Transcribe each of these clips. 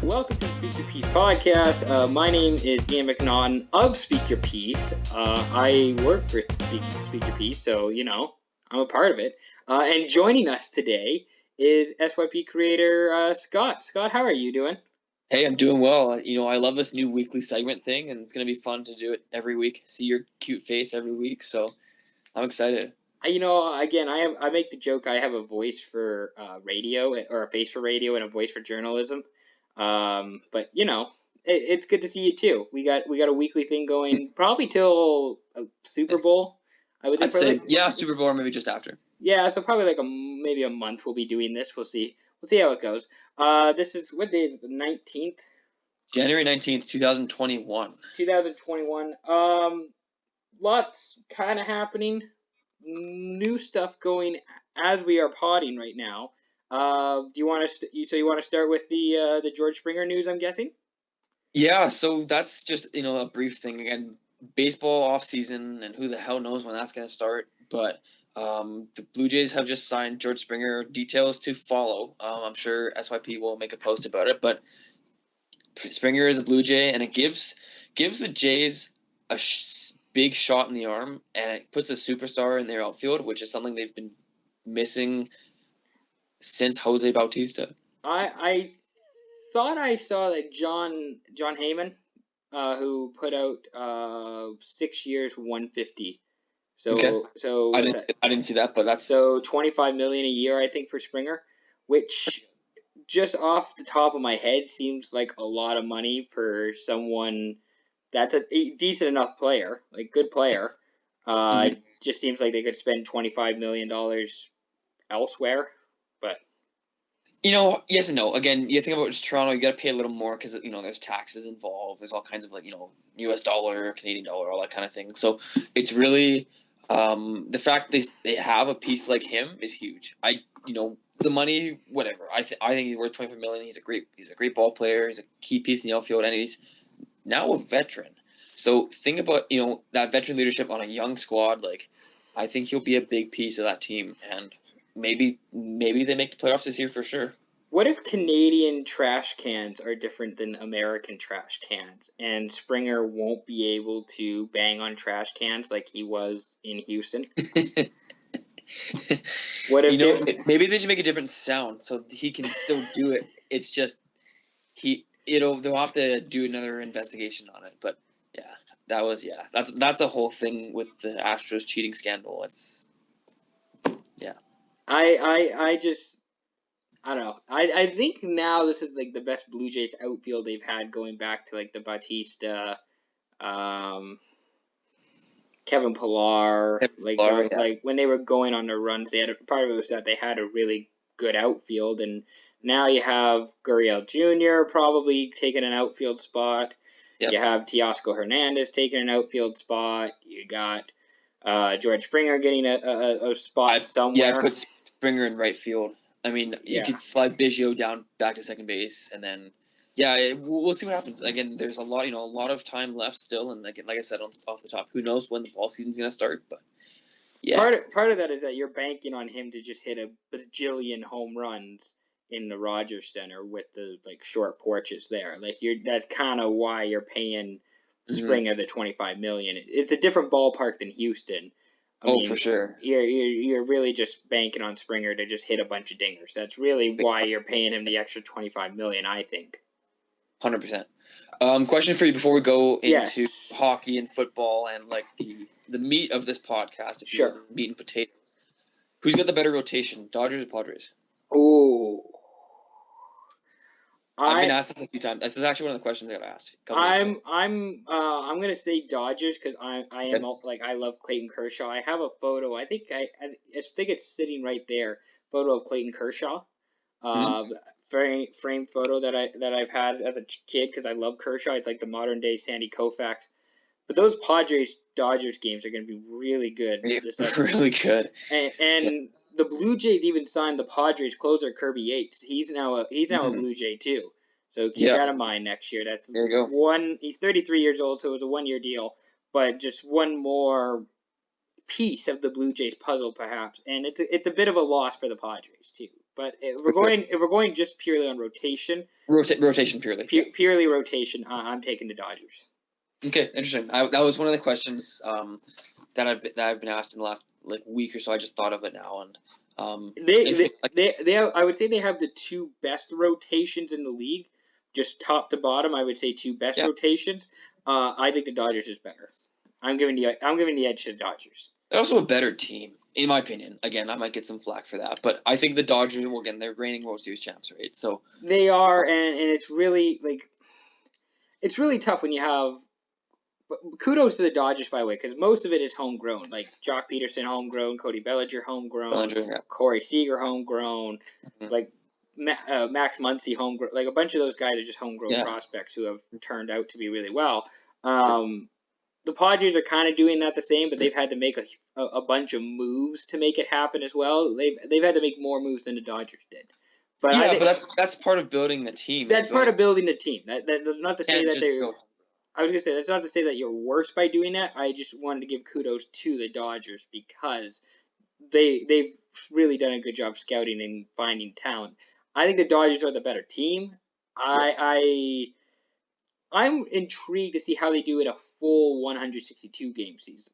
Welcome to the Speak Your Piece podcast. My name is Ian McNaughton of Speak Your Piece. I work for Speak Your Piece, so I'm a part of it. And joining us today is SYP creator Scott. Scott, how are you doing? Hey, I'm doing well. I love this new weekly segment thing, and it's going to be fun to do it every week. See your cute face every week, so I'm excited. Again, I make the joke I have a voice for radio, or a face for radio and a voice for journalism. But it's good to see you too. We got a weekly thing going probably till Super Bowl. I would think. I'd say yeah, Super Bowl or maybe just after. Yeah, so probably like maybe a month we'll be doing this. We'll see. We'll see how it goes. This is what day is it? The 19th. January 19th, 2021. 2021. Lots kind of happening. New stuff going as we are potting right now. Do you want to? So you want to start with the George Springer news? I'm guessing. Yeah, so that's just a brief thing. Again, baseball off season, and who the hell knows when that's going to start. But the Blue Jays have just signed George Springer. Details to follow. I'm sure SYP will make a post about it. But Springer is a Blue Jay, and it gives the Jays a big shot in the arm, and it puts a superstar in their outfield, which is something they've been missing since Jose Bautista. I thought I saw that John Heyman, who put out 6 years, 150. So Okay. so I didn't see that, but that's so 25 million a year, I think, for Springer, which just off the top of my head seems like a lot of money for someone that's a decent enough player, like good player. Just seems like they could spend $25 million elsewhere, but yes and no. Again, you think about Toronto, you got to pay a little more because there's taxes involved. There's all kinds of U.S. dollar, Canadian dollar, all that kind of thing. So it's really the fact they have a piece like him is huge. The money, whatever. I think he's worth $25 million. He's a great ball player. He's a key piece in the outfield, and he's now a veteran. So think about that veteran leadership on a young squad. Like, I think he'll be a big piece of that team, and maybe they make the playoffs this year for sure. What if Canadian trash cans are different than American trash cans, and Springer won't be able to bang on trash cans like he was in Houston? What if maybe they should make a different sound so he can still do it. It's just they'll have to do another investigation on it. But that's a whole thing with the Astros cheating scandal. It's I don't know. I think now this is like the best Blue Jays outfield they've had going back to like the Bautista, Kevin Pillar, like when they were going on their runs, part of it was that they had a really good outfield, and now you have Gurriel Jr. probably taking an outfield spot. Yep. You have Teoscar Hernandez taking an outfield spot. You got George Springer getting a spot somewhere. Yeah, I put Springer in right field. I mean, you could slide Biggio down back to second base, and then we'll see what happens. Again, there's a lot of time left still, and like I said off the top, who knows when the fall season's gonna start? But yeah, part of that is that you're banking on him to just hit a bajillion home runs in the Rogers Center with the short porches there. That's kind of why you're paying Springer the $25 million. It's a different ballpark than Houston. I mean, for sure. You're really just banking on Springer to just hit a bunch of dingers. That's really why you're paying him the extra $25 million, I think. 100%. Question for you before we go into hockey and football and the meat of this podcast. If sure. Meat and potatoes. Who's got the better rotation, Dodgers or Padres? Oh. I've been asked this a few times. This is actually one of the questions I got asked. I'm gonna say Dodgers because I love Clayton Kershaw. I have a photo. I think it's sitting right there. Photo of Clayton Kershaw. Frame photo that I've had as a kid because I love Kershaw. It's like the modern day Sandy Koufax. But those Padres-Dodgers games are going to be really good. Really good. And the Blue Jays even signed the Padres closer Kirby Yates. He's now a Blue Jay too. So keep that in mind next year. That's there you go. He's 33 years old, so it was a 1-year deal. But just one more piece of the Blue Jays puzzle, perhaps. And it's a bit of a loss for the Padres too. But if For sure. we're going just purely on rotation, Rotation purely. Yeah. purely rotation, I'm taking the Dodgers. Okay, interesting. That was one of the questions that I've been asked in the last like week or so. I just thought of it now, and interesting. They have, I would say they have the two best rotations in the league, just top to bottom. I would say two best Yeah, rotations. I think the Dodgers is better. I'm giving the edge to the Dodgers. they're also a better team, in my opinion. Again, I might get some flack for that, but I think the Dodgers will again. They're reigning World Series champs, right? So They are, and it's really like it's really tough when you have. But kudos to the Dodgers, by the way, because most of it is homegrown. Like Jock Peterson, homegrown; Cody Bellinger, homegrown; Bellinger, yeah. Corey Seager, homegrown; Mhm. like Max Muncy, homegrown. Like a bunch of those guys are just homegrown Yeah, prospects who have turned out to be really well. sure. The Padres are kind of doing that the same, but they've had to make a bunch of moves to make it happen as well. They've had to make more moves than the Dodgers did. But I Yeah, think but that's part of building the team, like that's part building. of building the team. That's not to You say can't that just they're. build. I was gonna say that's not to say that you're worse by doing that. I just wanted to give kudos to the Dodgers because they've really done a good job scouting and finding talent. I think the Dodgers are the better team. Yeah. I'm intrigued to see how they do in a full 162 game season.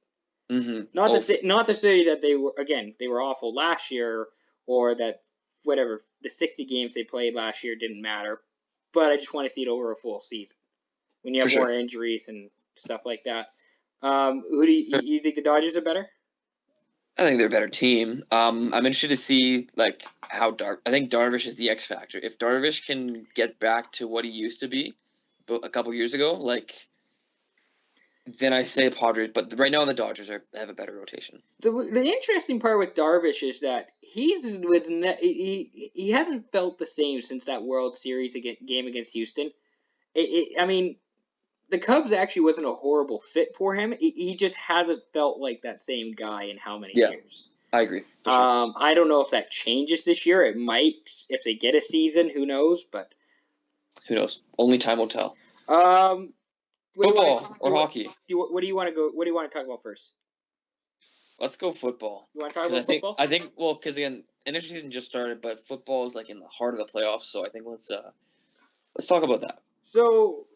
Mm-hmm. Not to say that they were awful last year or that whatever the 60 games they played last year didn't matter, but I just want to see it over a full season when you For have sure. more injuries and stuff like that. Who do Sure. you think the Dodgers are better? I think they're a better team. I'm interested to see like how I think Darvish is the X factor. If Darvish can get back to what he used to be, a couple years ago, like then I say Padres. But right now the Dodgers have a better rotation. The interesting part with Darvish is that he hasn't felt the same since that World Series game against Houston. I mean, the Cubs actually wasn't a horrible fit for him. He just hasn't felt like that same guy in how many Yeah, years. I agree for sure. I don't know if that changes this year. It might if they get a season. Who knows? But Who knows? Only time will tell. um, what do you want to Football or hockey? what do you want to go? What do you want to talk about first? Let's go football You want to talk because about football? I think well because again initial season just started, but football is like in the heart of the playoffs. So I think let's talk about that. So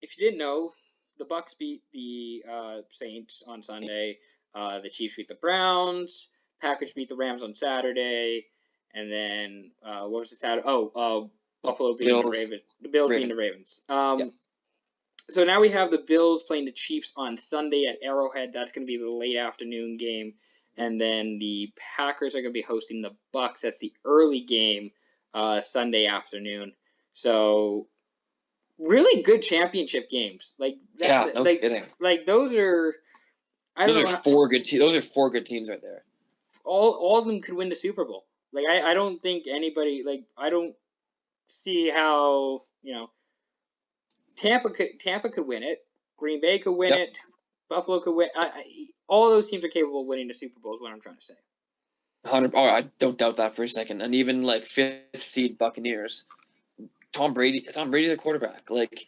if you didn't know, the Bucks beat the Saints on Sunday. The Chiefs beat the Browns. Packers beat the Rams on Saturday, and then what was the Saturday? Buffalo beating the Bills, Ravens. The Bills beating the Ravens. Ravens. Yeah. So now we have the Bills playing the Chiefs on Sunday at Arrowhead. That's going to be the late afternoon game, and then the Packers are going to be hosting the Bucks. That's the early game, Sunday afternoon. So really good championship games. Like that, Yeah, no kidding. like those are. I don't Those are know. four good teams. Those are four good teams right there. All of them could win the Super Bowl. Like I don't think anybody like I don't see how Tampa could win it. Green Bay could win Yep. it. Buffalo could win. All those teams are capable of winning the Super Bowl. Is what I'm trying to say. 100. Oh, I don't doubt that for a second. And even like fifth seed Buccaneers, Tom Brady. Tom Brady's a quarterback. Like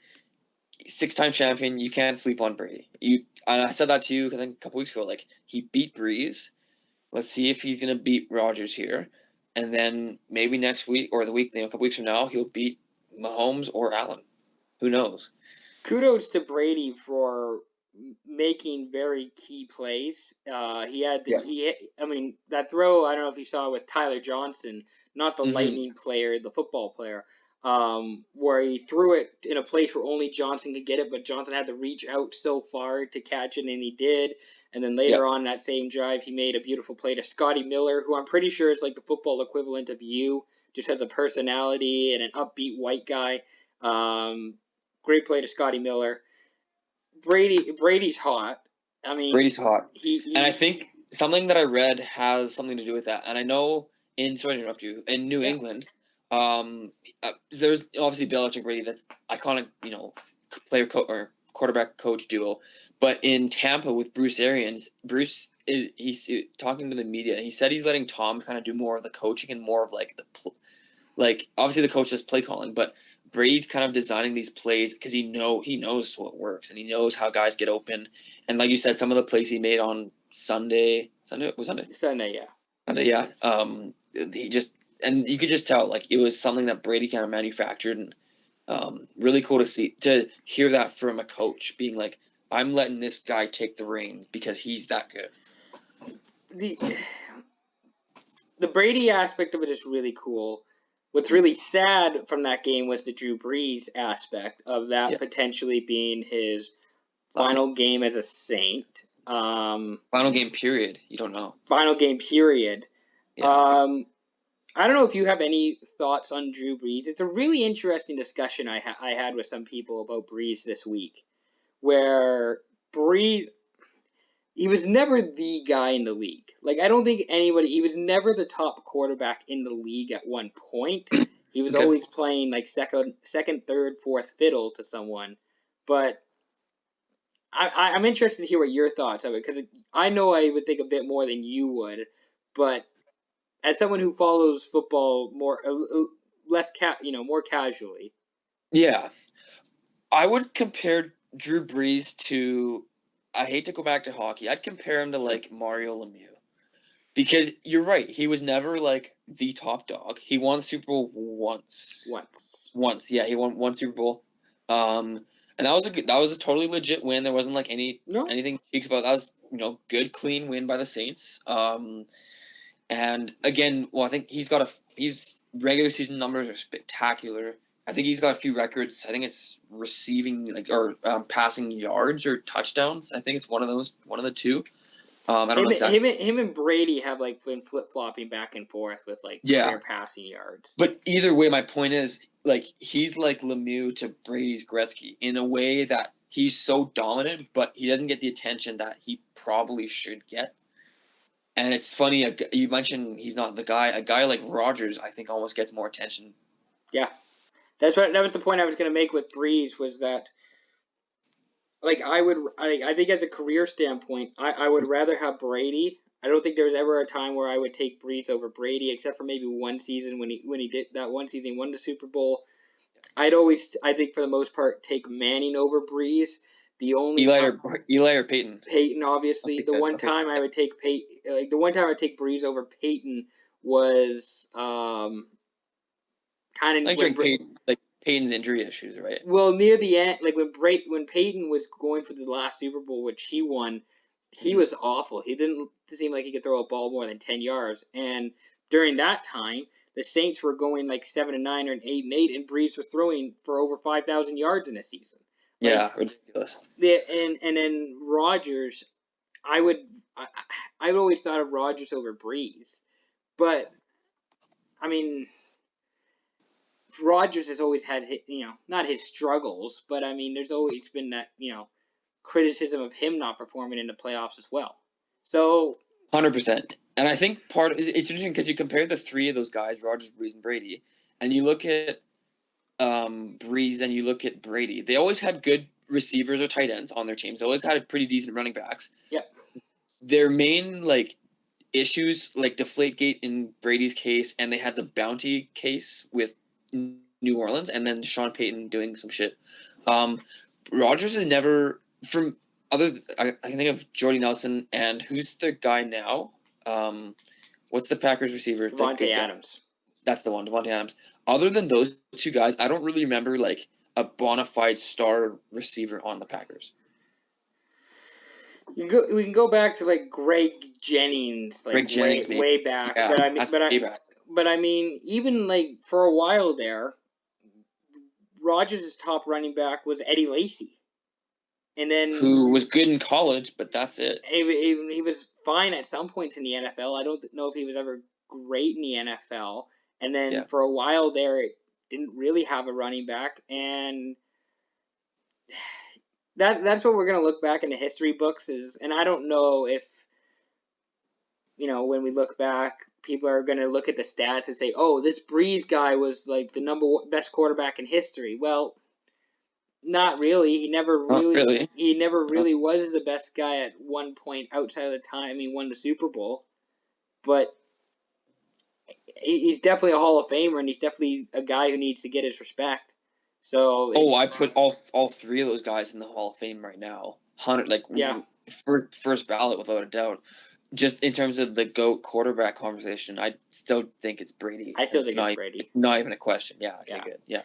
six-time champion. You can't sleep on Brady. And I said that to you I think a couple weeks ago. Like he beat Breeze. Let's see if he's gonna beat Rodgers here, and then maybe next week or the week, a couple weeks from now, he'll beat Mahomes or Allen. Who knows? Kudos to Brady for making very key plays. He had Yeah. I mean that throw. I don't know if you saw with Tyler Johnson, not the Mm-hmm. Lightning player, the football player, where he threw it in a place where only Johnson could get it, but Johnson had to reach out so far to catch it, and he did. And then Yeah. later on that same drive, he made a beautiful play to Scotty Miller, who I'm pretty sure is like the football equivalent of you, just has a personality and an upbeat white guy. Great play to Scotty Miller. Brady's hot. I mean, Brady's hot, and I he think something that I read has something to do with that. And I know in sorry to interrupt you in New yeah. England, there's obviously Belichick Brady that's iconic, or quarterback coach duo. But in Tampa with Bruce Arians, he's talking to the media. He said he's letting Tom kind of do more of the coaching and more of like like obviously the coach does play calling, but Brady's kind of designing these plays because he knows what works and he knows how guys get open. And like you said, some of the plays he made on Sunday, Sunday was Sunday, Sunday, yeah. Sunday, yeah. He just and you could just tell like it was something that Brady kind of manufactured, and really cool to hear that from a coach being like, I'm letting this guy take the reins because he's that good. The the Brady aspect of it is really cool. What's really sad from that game was the Drew Brees aspect of that Yeah, potentially being his last final game as a Saint. final game period. You don't know. Final game period. Yeah. I don't know if you have any thoughts on Drew Brees. It's a really interesting discussion I had with some people about Brees this week, where Brees, he was never the guy in the league. Like, I don't think anybody, he was never the top quarterback in the league at one point. He was Okay. always playing like second, third, fourth fiddle to someone. But I'm interested to hear what your thoughts of it, because I know I would think a bit more than you would, but as someone who follows football more, less more casually. Yeah, I would compare Drew Brees to. I hate to go back to hockey. I'd compare him to like Mario Lemieux. Because you're right, he was never like the top dog. He won Super Bowl once. Once. Once, yeah, he won one Super Bowl. And that was a totally legit win. There wasn't like No, anything cheeks about it. That was, good clean win by the Saints. And again, well, I think he's regular season numbers are spectacular. I think he's got a few records. I think it's receiving like or passing yards or touchdowns. I think it's one of the two. I don't know exactly. him and Brady have like been flip flopping back and forth with like Yeah, career passing yards. but either way, my point is like he's like Lemieux to Brady's Gretzky in a way that he's so dominant, but he doesn't get the attention that he probably should get. And it's funny, you mentioned he's not the guy. A guy like Rogers, I think, almost gets more attention. Yeah, that was the point I was going to make with Breeze, was that like I think as a career standpoint, I would rather have Brady. I don't think there was ever a time where I would take Breeze over Brady, except for maybe one season when he did that one season, he won the Super Bowl. I think for the most part, take Manning over Breeze. The only Eli time or Eli or Peyton. Peyton, obviously, Okay, the good. one Okay, time I yeah. would take the one time I would take Breeze over Peyton was kind I of think when during Peyton, like Peyton's injury issues, right? well, near the end, like when Peyton was going for the last Super Bowl, which he won, he Mm-hmm. was awful. He didn't seem like he could throw a ball more than 10 yards. And during that time, the Saints were going like 7-9 or 8-8, and Breeze was throwing for over 5,000 yards in a season. Like Yeah, ridiculous. and then Rodgers, I would I, I've always thought of Rodgers over Breeze, but I mean Rodgers has always had not his struggles, but I mean there's always been that criticism of him not performing in the playoffs as well. So 100%. And I think it's interesting because you compare the three of those guys, Rogers, Breeze, and Brady, and you look at Breeze and you look at Brady. They always had good receivers or tight ends on their teams. They always had pretty decent running backs. yeah, Their main like issues, like Deflategate in Brady's case, and they had the bounty case with New Orleans, and then Sean Payton doing some shit. Rogers is never from other. I can think of Jordy Nelson and who's the guy now? What's the Packers receiver? The Devontae good guy. Adams. That's the one, Devontae Adams. Other than those two guys, I don't really remember like a bona fide star receiver on the Packers. We can go back to like Greg Jennings, like Greg Jennings, maybe. way back. Yeah, But I mean, that's way back. but I mean, even like for a while there, Rogers' top running back was Eddie Lacy, and then Who was good in college, but that's it. he was fine at some points in the NFL. I don't know if he was ever great in the NFL. And then Yeah. for a while there, it didn't really have a running back, and that's what we're gonna look back in the history books is. And I don't know if when we look back, people are gonna look at the stats and say, "Oh, this Breeze guy was like the best quarterback in history." Well, not really. Not really. He never No. really was the best guy at one point outside of the time he won the Super Bowl. But he's definitely a Hall of Famer, and he's definitely a guy who needs to get his respect. So Oh, I put all three of those guys in the Hall of Fame right now. 100 like yeah, first ballot without a doubt. just in terms of the GOAT quarterback conversation, I still think it's Brady. I still think it's Brady. It's not even a question. Yeah. Okay. Yeah. Good. Yeah.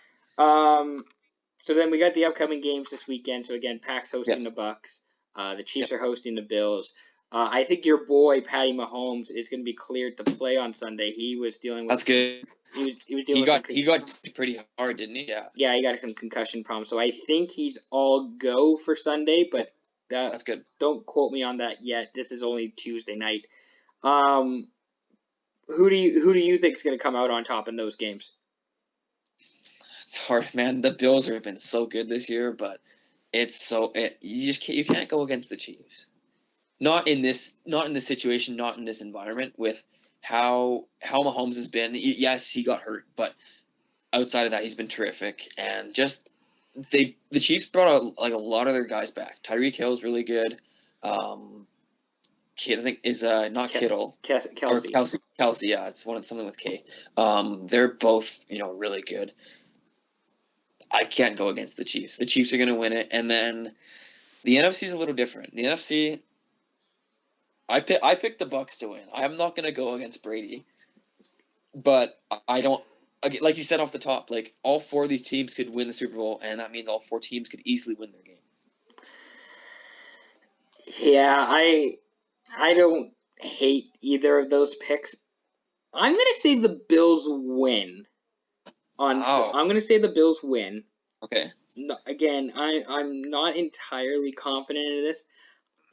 So then we got the upcoming games this weekend. So again, Pac's hosting the Yes. Bucks. The Chiefs Yep. are hosting the Bills. I think your boy Patty Mahomes is going to be cleared to play on Sunday. He was dealing with That's good. he was dealing He with some got he got pretty hard, didn't he? Yeah. yeah, he got some concussion problems. So I think he's all go for Sunday, Oh, but that's good. don't quote me on that yet. This is only Tuesday night. Who do you think is going to come out on top in those games? It's hard, man. The Bills have been so good this year, but you just can't go against the Chiefs. Not in this situation, not in this environment with how Mahomes has been. Yes, he got hurt, but outside of that, he's been terrific. And just the Chiefs brought out like a lot of their guys back. Tyreek Hill's really good. I think is not Kittle or Kelsey. Kelsey. Yeah, it's something with K. They're both really good. I can't go against the Chiefs. The Chiefs are going to win it, and then the NFC is a little different. The NFC, I picked the Bucks to win. I'm not going to go against Brady, but I don't. Like you said off the top, like all four of these teams could win the Super Bowl, and that means all four teams could easily win their game. Yeah, I don't hate either of those picks. I'm gonna say the Bills win. Wow. I'm gonna say the Bills win. Okay. No, again, I'm not entirely confident in this.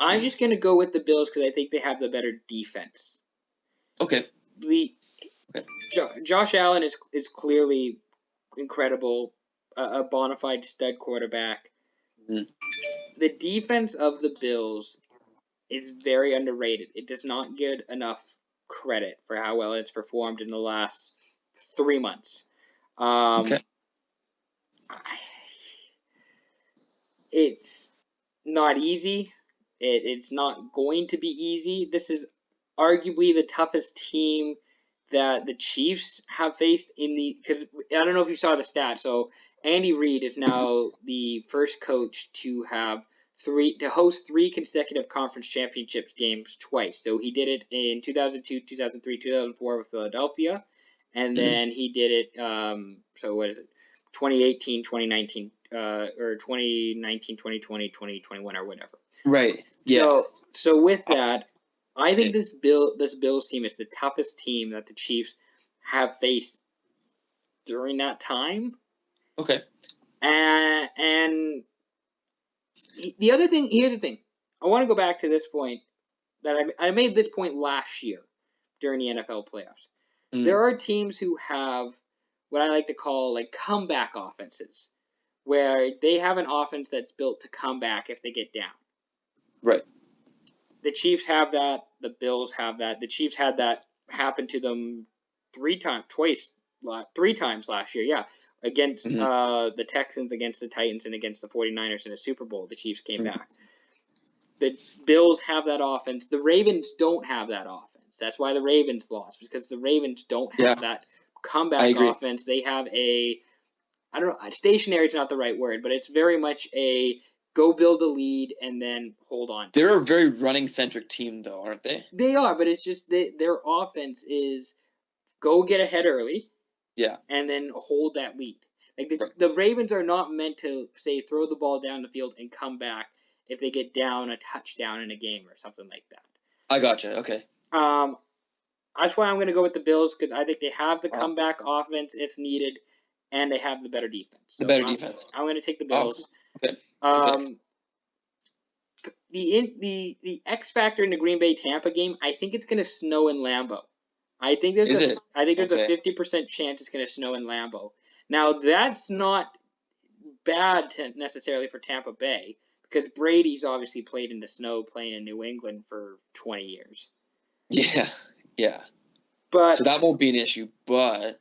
I'm just gonna go with the Bills because I think they have the better defense. Okay. The Okay. Josh Allen is clearly incredible, a bona fide stud quarterback. Mm-hmm. The defense of the Bills is very underrated. It does not get enough credit for how well it's performed in the last 3 months. Okay. Um, it's not easy. It's not going to be easy. This is arguably the toughest team that the Chiefs have faced in the because I don't know if you saw the stat. So Andy Reid is now the first coach to have host three consecutive conference championship games twice. So he did it in 2002, 2003, 2004 with Philadelphia, and Mm-hmm. then he did it. So what is it? 2018, 2019, or 2019, 2020, 2021, or whatever. Right. Yeah. So with that, I think Okay. this Bills team is the toughest team that the Chiefs have faced during that time. Okay. And the other thing, here's the thing. I want to go back to this point that I made this point last year during the NFL playoffs. Mm. There are teams who have what I like to call like comeback offenses, where they have an offense that's built to come back if they get down. Right. The Chiefs have that. The Bills have that. The Chiefs had that happen to them three times last year. Yeah, against Mm-hmm. the Texans, against the Titans, and against the 49ers in a Super Bowl. The Chiefs came Mm-hmm. back. The Bills have that offense. The Ravens don't have that offense. That's why the Ravens lost, because the Ravens don't Yeah. have that I comeback agree. offense. They have I don't know, stationary is not the right word, but it's very much a go build a lead and then hold on. They're a very running centric team, though, aren't they? They are, but it's just their offense is go get ahead early, Yeah. and then hold that lead. Like Right. the Ravens are not meant to say throw the ball down the field and come back if they get down a touchdown in a game or something like that. I gotcha. Okay. That's why I'm going to go with the Bills because I think they have the Wow. comeback offense if needed, and they have the better defense. The So better defense. I'm going to take the Oh. Bills. Okay. Good pick. The X factor in the Green Bay Tampa game, I think it's going to snow in Lambeau. I think Is it? there's a Okay. 50% chance it's going to snow in Lambeau. Now that's not bad necessarily for Tampa Bay because Brady's obviously played in the snow playing in New England for 20 years. Yeah. Yeah. But So that won't be an issue, but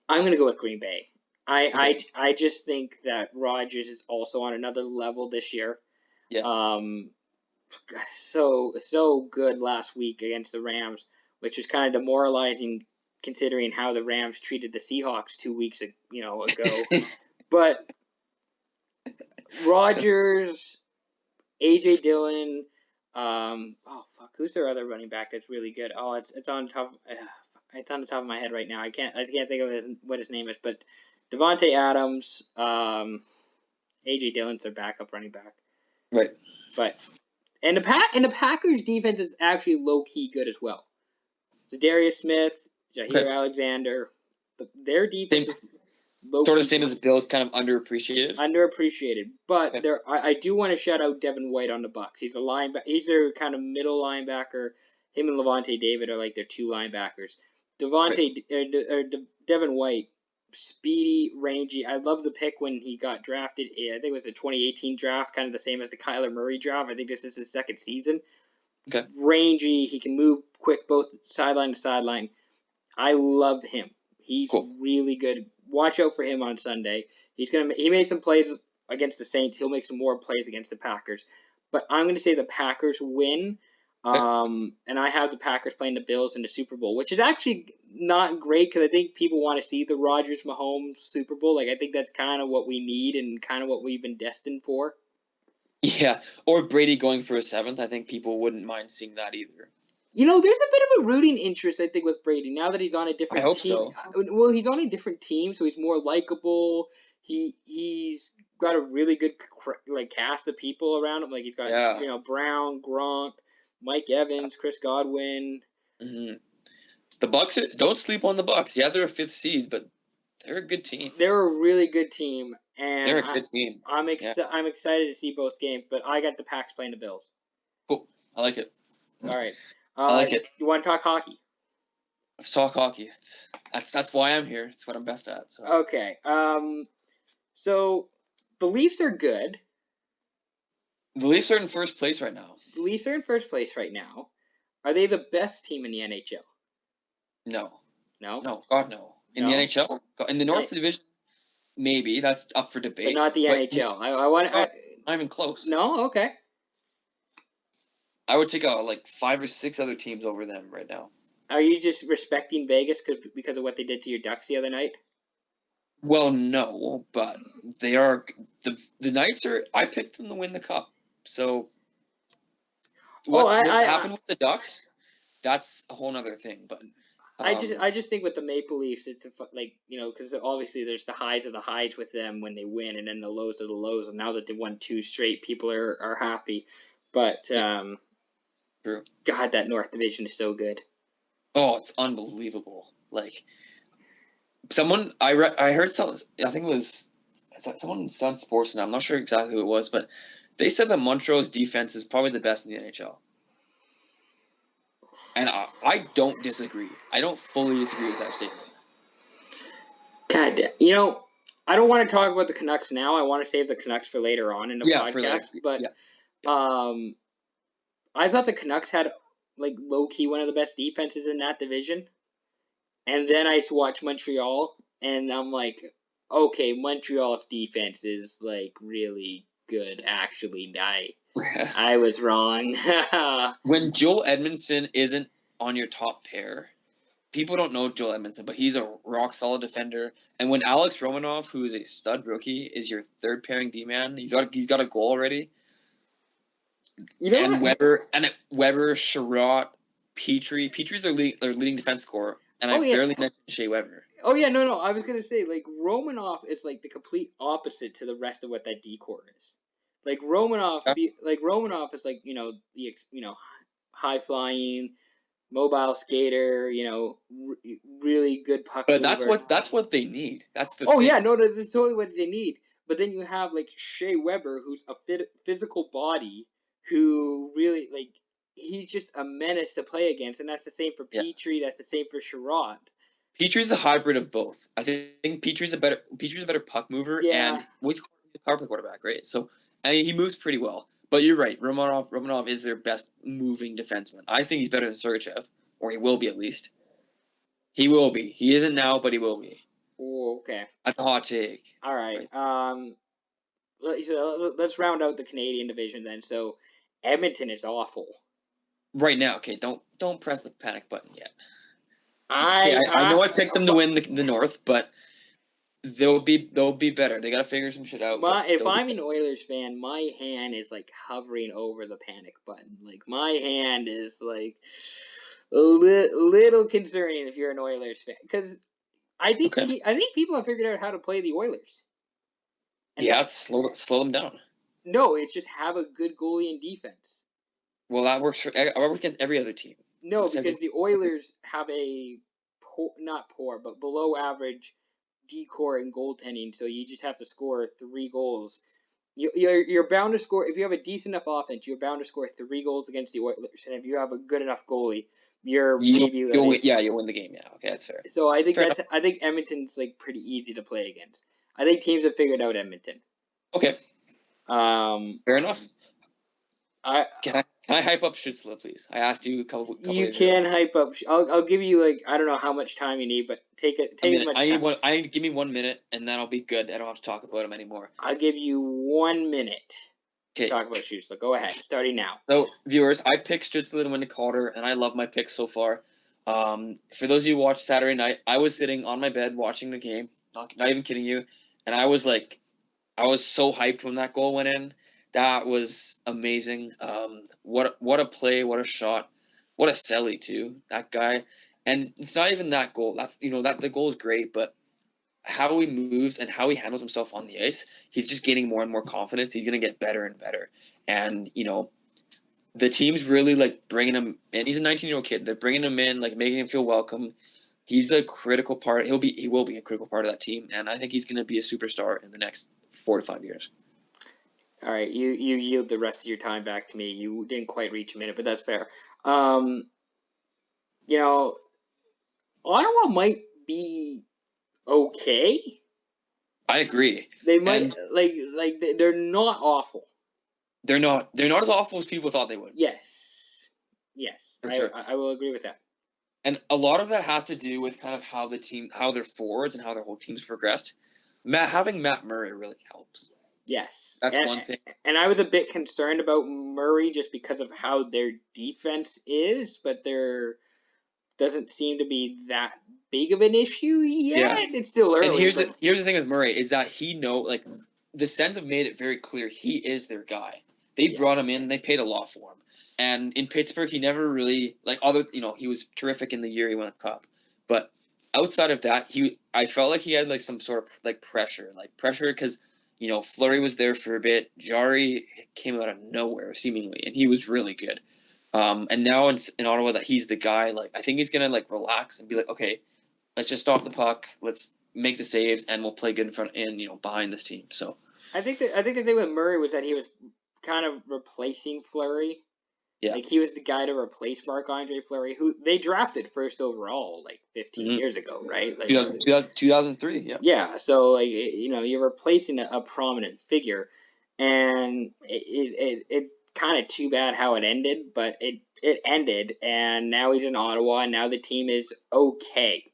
I'm going to go with Green Bay. okay. I just think that Rodgers is also on another level this year. Yeah. So good last week against the Rams, which was kind of demoralizing considering how the Rams treated the Seahawks 2 weeks ago. But Rodgers, AJ Dillon, Oh fuck, who's their other running back that's really good? Oh, it's on top. It's on the top of my head right now. I can't think of what his name is, but Devontae Adams, AJ Dillon's their backup running back. Right. But and the Packers defense is actually low key good as well. Darius Smith, Jair Okay. Alexander, their defense Same, is low sort of key same as the Bills, kind of underappreciated. underappreciated. But Okay. I do want to shout out Devin White on the Bucks. He's a linebacker. He's their kind of middle linebacker. Him and Levante David are like their two linebackers. Right. Devin White, speedy, rangy. I love the pick when he got drafted. I think it was the 2018 draft, kind of the same as the Kyler Murray draft. I think this is his second season. Okay. Rangy. He can move quick both sideline to sideline. I love him. He's Cool. really good. Watch out for him on Sunday. He made some plays against the Saints. He'll make some more plays against the Packers. But I'm gonna say the Packers win. Okay. And I have the Packers playing the Bills in the Super Bowl, which is actually not great because I think people want to see the Rodgers Mahomes Super Bowl. Like I think that's kind of what we need and kind of what we've been destined for. Yeah. Or Brady going for a seventh. I think people wouldn't mind seeing that either. There's a bit of a rooting interest, I think, with Brady now that he's on a I different hope team. so. Well, he's on a different team, so he's more likable. He's got a really good cast of people around him. Like he's got Yeah. Brown, Gronk, Mike Evans, Chris Godwin. Mm-hmm. The Bucks don't sleep on the Bucks. Yeah, they're a fifth seed, but they're a good team. They're a really good team, They're and a good team. I'm Yeah. I'm excited to see both games. But I got the Packs playing the Bills. Cool. I like it. All right. I like it. You want to talk hockey? Let's talk hockey. That's why I'm here. It's what I'm best at. So. Okay. So the Leafs are good. The Leafs are in first place right now. The Leafs are in first place right now. Are they the best team in the NHL? No. No. No. God, no. In No? the NHL? In the North Division, maybe. That's up for debate. But not the NHL. I want. Not even close. No. Okay. I would take like 5 or 6 other teams over them right now. Are you just respecting Vegas because of what they did to your Ducks the other night? Well, no, but they are the Knights are. I picked them to win the cup. So what happened with the Ducks? That's a whole other thing. But I just think with the Maple Leafs, it's because obviously there's the highs of the highs with them when they win, and then the lows of the lows. And now that they won 2 straight, people are happy. But true. God, that North Division is so good. Oh, it's unbelievable! Like someone I heard some. I think it was someone on Sports now. I'm not sure exactly who it was, but they said that Montreal's defense is probably the best in the NHL. And I don't disagree. I don't fully disagree with that statement. God, I don't want to talk about the Canucks now. I want to save the Canucks for later on in the podcast. But I thought the Canucks had low key one of the best defenses in that division. And then I watched Montreal, and I'm like, okay, Montreal's defense is really good. Actually, I was wrong. When Joel Edmondson isn't on your top pair, people don't know Joel Edmondson, but he's a rock solid defender. And when Alex Romanov, who is a stud rookie, is your third pairing D man, he's got a goal already. And Weber, Sherratt, Petrie. Petrie's their leading defense scorer, and I barely mentioned Shea Weber. Oh yeah, no. I was gonna say Romanov is the complete opposite to the rest of what that decor is. Romanov is the high flying, mobile skater. Really good puck. But that's what they need. That's the. Oh thing. Yeah, no, that's totally what they need. But then you have Shea Weber, who's a physical body, who really he's just a menace to play against, and that's the same for Petrie. That's the same for Sherratt. Petrie's a hybrid of both. I think Petrie's a better puck mover, and he's a power play quarterback, right? So he moves pretty well. But you're right, Romanov is their best moving defenseman. I think he's better than Sergachev, or he will be at least. He will be. He isn't now, but he will be. Oh, okay. That's a hot take. All right. Let's round out the Canadian division then. So Edmonton is awful. Right now, okay. Don't press the panic button yet. I know I picked them to win the North, but they'll be better. They got to figure some shit out. But If they'll be I'm an Oilers fan, my hand is like hovering over the panic button. Like my hand is like a little concerning if you're an Oilers fan, because okay. I think people have figured out how to play the Oilers. And Yeah, slow them down. no, it's just have a good goalie and defense. Well, that works for I work against every other team. No, because the Oilers have a not poor, but below average decor and goaltending, so you just have to score 3 goals. You're bound to score if you have a decent enough offense. You're bound to score 3 goals against the Oilers, and if you have a good enough goalie, you're maybe you'll win, yeah, you'll win the game. Yeah, okay, that's fair. So Fair enough. I think Edmonton's like pretty easy to play against. I think teams have figured out Edmonton. Okay, fair enough. I Can I hype up Schützler, please? I asked you a couple You days ago. can hype up. I'll give you like I don't know how much time you need, but take as much I need time. one. Give me 1 minute, and then I'll be good. I don't have to talk about him anymore. I'll give you 1 minute to Okay. talk about shoes. So go ahead, starting now. So viewers, I picked Stützle to win the Calder, and I love my picks so far. For those of you who watched Saturday night, I was sitting on my bed watching the game. Not even kidding you, and I was so hyped when that goal went in. That was amazing. What a play! What a shot! What a celly too. That guy, and it's not even that goal. That's that the goal is great, but how he moves and how he handles himself on the ice, he's just gaining more and more confidence. He's gonna get better and better, and the team's really like bringing him, and he's a 19-year-old kid. They're bringing him in, like making him feel welcome. He's a critical part. He will be a critical part of that team, and I think he's going to be a superstar in the next 4 to 5 years. All right, you yield the rest of your time back to me. You didn't quite reach a minute, but that's fair. You know, Ottawa might be okay. I agree. They might And they're not awful. they're not as awful as people thought they would. Yes, For sure. I will agree with that. And a lot of that has to do with kind of how their forwards and how their whole team's progressed. Having Matt Murray really helps. Yes, That's one thing. And I was a bit concerned about Murray just because of how their defense is, but there doesn't seem to be that big of an issue yet. Yeah. It's still early. And here's the thing with Murray is that the Sens have made it very clear he is their guy. They brought him in, they paid a lot for him. And in Pittsburgh, he never really he was terrific in the year he won the cup. But outside of that, I felt like he had like some sort of like pressure because Fleury was there for a bit. Jari came out of nowhere seemingly, and he was really good. And now in Ottawa that he's the guy, like I think he's gonna like relax and be like, okay, let's just stop the puck, let's make the saves, and we'll play good in front and behind this team. So I think the thing with Murray was that he was kind of replacing Fleury. yeah, Like he was the guy to replace Marc-Andre Fleury, who they drafted first overall like 15 years ago, right? Like 2003, yeah. Yeah, so like you're replacing a prominent figure, and it's kind of too bad how it ended, but it ended, and now he's in Ottawa, and now the team is okay.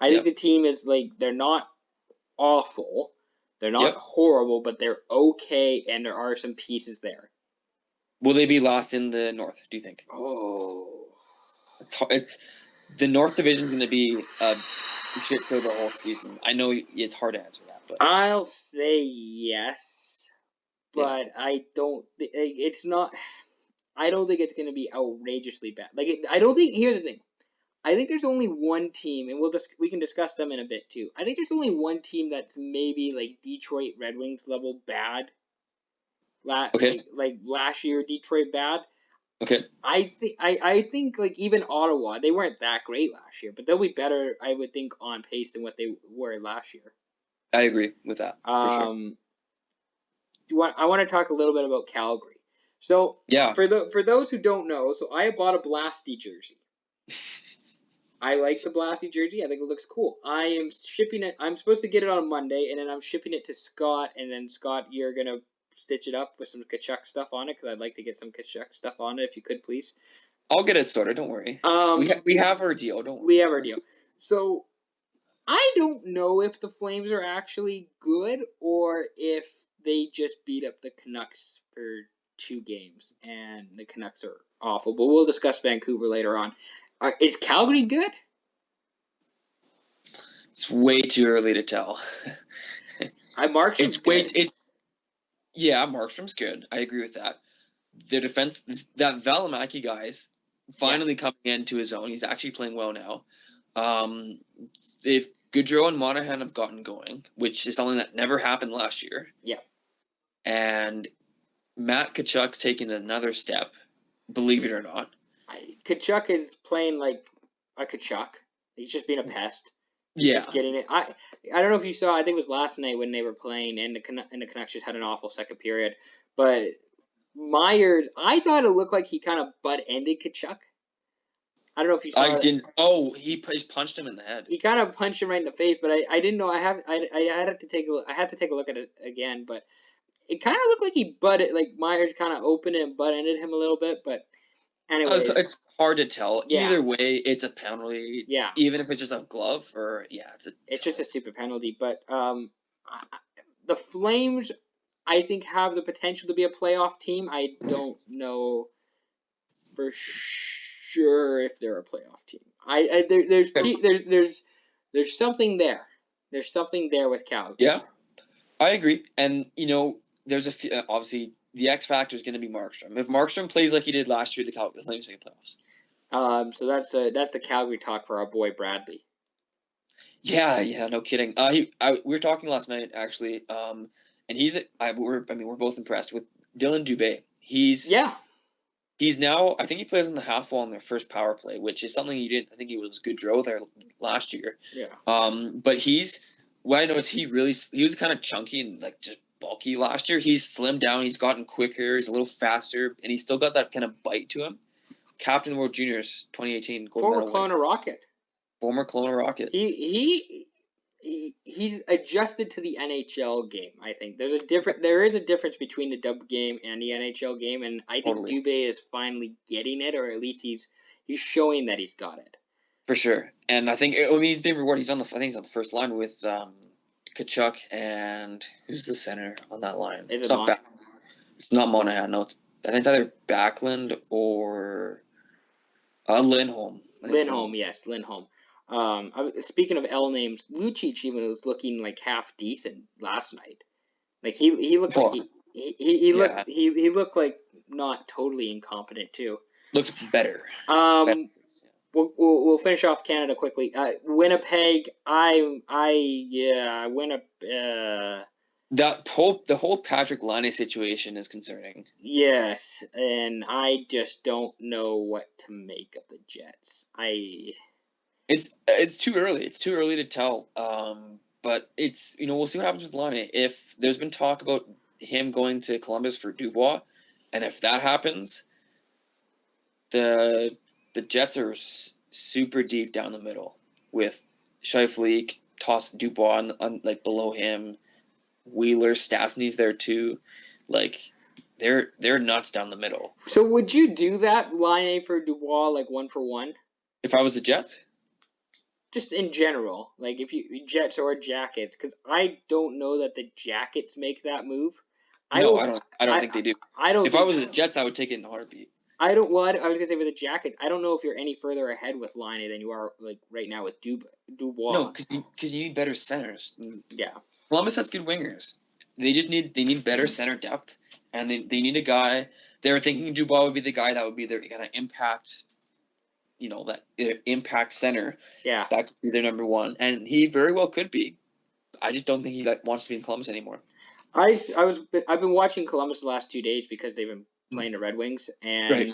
I think the team is like they're not awful, they're not horrible, but they're okay, and there are some pieces there. Will they be last in the North? Do you think? Oh, It's the North Division is going to be a shit show the whole season. I know it's hard to answer that, but I'll say yes, but I don't. It's not. I don't think it's going to be outrageously bad. I don't think. Here's the thing. I think there's only one team, and we can discuss them in a bit too. I think there's only one team that's maybe like Detroit Red Wings level bad. okay. Like last year, Detroit bad. Okay. I think like even Ottawa, they weren't that great last year, but they'll be better, I would think, on pace than what they were last year. I agree with that for sure. I want to talk a little bit about Calgary. So yeah, for those who don't know, so I bought a Blasty jersey. I like the Blasty jersey. I think it looks cool. I am shipping it. I'm supposed to get it on Monday, and then I'm shipping it to Scott. And then Scott, you're gonna stitch it up with some Kachuk stuff on it because I'd like to get some Kachuk stuff on it if you could, please. I'll get it sorted. Don't worry. We have our deal. Don't worry. We have our deal. So I don't know if the Flames are actually good or if they just beat up the Canucks for 2 games and the Canucks are awful. But we'll discuss Vancouver later on. Is Calgary good? It's way too early to tell. Markstrom's good. Yeah, Markstrom's good. I agree with that. The defense, that Valimaki guy's finally coming into his own. He's actually playing well now. If Gaudreau and Monahan have gotten going, which is something that never happened last year. Yeah. And Matt Tkachuk's taken another step, believe it or not. Tkachuk is playing like a Tkachuk. He's just being a pest. He's just getting it. I don't know if you saw. I think it was last night when they were playing, and the Canucks just had an awful second period. But Myers, I thought it looked like he kind of butt ended Tkachuk. I don't know if you saw. I didn't. Oh, he just punched him in the head. He kind of punched him right in the face, but I didn't know. I had to take a look. I had to take a look at it again, but it kind of looked like he butted, like Myers kind of opened it and butt ended him a little bit. But anyways, it's hard to tell. Yeah. Either way, it's a penalty. Yeah. Even if it's just a glove or it's just a stupid penalty. But the Flames, I think, have the potential to be a playoff team. I don't know for sure if they're a playoff team. There's something there. There's something there with Calgary. Yeah, I agree. And there's a few. Obviously, the X factor is going to be Markstrom. If Markstrom plays like he did last year, the Flames make playoffs. So that's the Calgary talk for our boy Bradley. Yeah, no kidding. We were talking last night actually, and we're both impressed with Dylan Dubé. He's now, I think he plays in the half wall on their first power play, which is something he didn't. I think he was Gaudreau there last year. Yeah. But what I noticed, he was kind of chunky and like just bulky last year. He's slimmed down. He's gotten quicker. He's a little faster, and he's still got that kind of bite to him. Captain of the World Juniors 2018 gold medal winner. Former Kelowna Rocket. He's adjusted to the NHL game. I think there is a difference between the dub game and the NHL game, and I think Dubé is finally getting it, or at least he's showing that he's got it. For sure, and I think he's been rewarded. I think he's on the first line with Tkachuk and who's the center on that line? It's not Monahan. No, I think it's either Backlund or Lindholm. Yes, Lindholm. Speaking of L names, Lucic even was looking like half decent last night. Like he looked like he looked like not totally incompetent too. Looks better. We'll finish off Canada quickly. Winnipeg, the whole Patrick Laine situation is concerning. Yes, and I just don't know what to make of the Jets. It's too early. It's too early to tell. But it's we'll see what happens with Laine. If there's been talk about him going to Columbus for Dubois, and if that happens, the Jets are super deep down the middle with Scheifele, toss Dubois like below him. Wheeler, Stastny's there too. Like they're nuts down the middle. So would you do that Laine for Dubois like 1-for-1? If I was the Jets? Just in general, like if you Jets or Jackets, because I don't know that the Jackets make that move. I don't think they do. If I was the Jets, I would take it in a heartbeat. I was gonna say with the Jackets, I don't know if you're any further ahead with Laine than you are like right now with Dubois. No, because you need better centers. Yeah, Columbus has good wingers. They need better center depth, and they need a guy. They were thinking Dubois would be the guy that would be their kind of impact. That impact center. Yeah, that could be their number one, and he very well could be. I just don't think he wants to be in Columbus anymore. I've been watching Columbus the last 2 days because they've been playing the Red Wings, and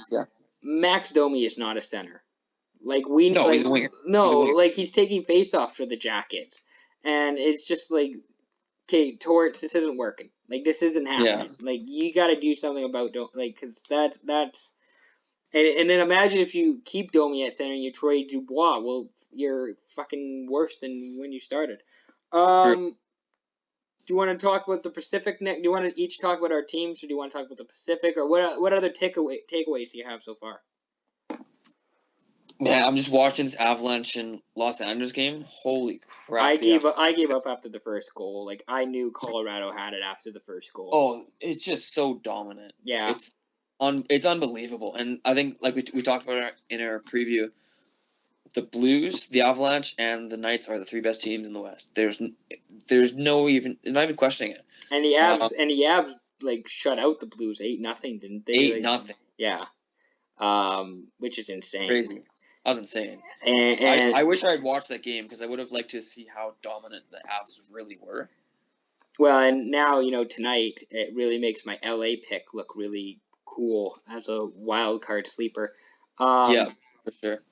Max Domi is not a center. Like he's a winger. No, like he's taking faceoffs for the Jackets, and it's just like, okay, Torts, this isn't working. Like this isn't happening. Yeah. Like you got to do something about because that's. And then imagine if you keep Domi at center and you trade Dubois. Well, you're fucking worse than when you started. Do you want to talk about the Pacific next? Do you want to each talk about our teams, or do you want to talk about the Pacific, or what other takeaways do you have so far? Man, I'm just watching this Avalanche and Los Angeles game. Holy crap! I gave up after the first goal. Like I knew Colorado had it after the first goal. Oh, it's just so dominant. Yeah, it's unbelievable. And I think like we talked about in our preview, the Blues, the Avalanche, and the Knights are the three best teams in the West. There's not even questioning it. And the Avs like shut out the Blues 8-0, didn't they? 8-0. Yeah. Which is insane. Crazy. That was insane. And I wish I had watched that game because I would have liked to see how dominant the Avs really were. Well, and now, tonight it really makes my LA pick look really cool as a wild card sleeper. Yeah, for sure.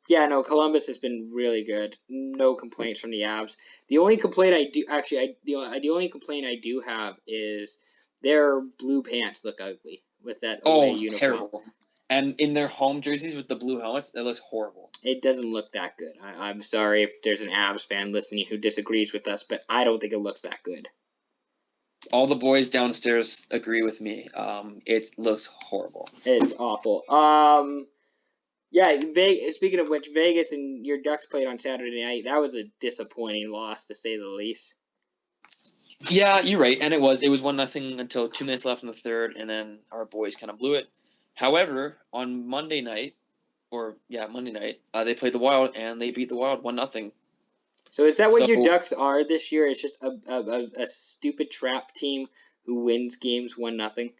Yeah, no, Columbus has been really good. No complaints from the Avs. The only complaint the only complaint I do have is their blue pants look ugly with that away uniform. Terrible. And in their home jerseys with the blue helmets, it looks horrible. It doesn't look that good. I'm sorry if there's an Avs fan listening who disagrees with us, but I don't think it looks that good. All the boys downstairs agree with me. It looks horrible. It's awful. Yeah, speaking of which, Vegas and your Ducks played on Saturday night. That was a disappointing loss, to say the least. Yeah, you're right, and it was 1-0 until 2 minutes left in the third, and then our boys kind of blew it. However, on Monday night, they played the Wild and they beat the Wild 1-0. So is that what your Ducks are this year? It's just a stupid trap team who wins games 1-0.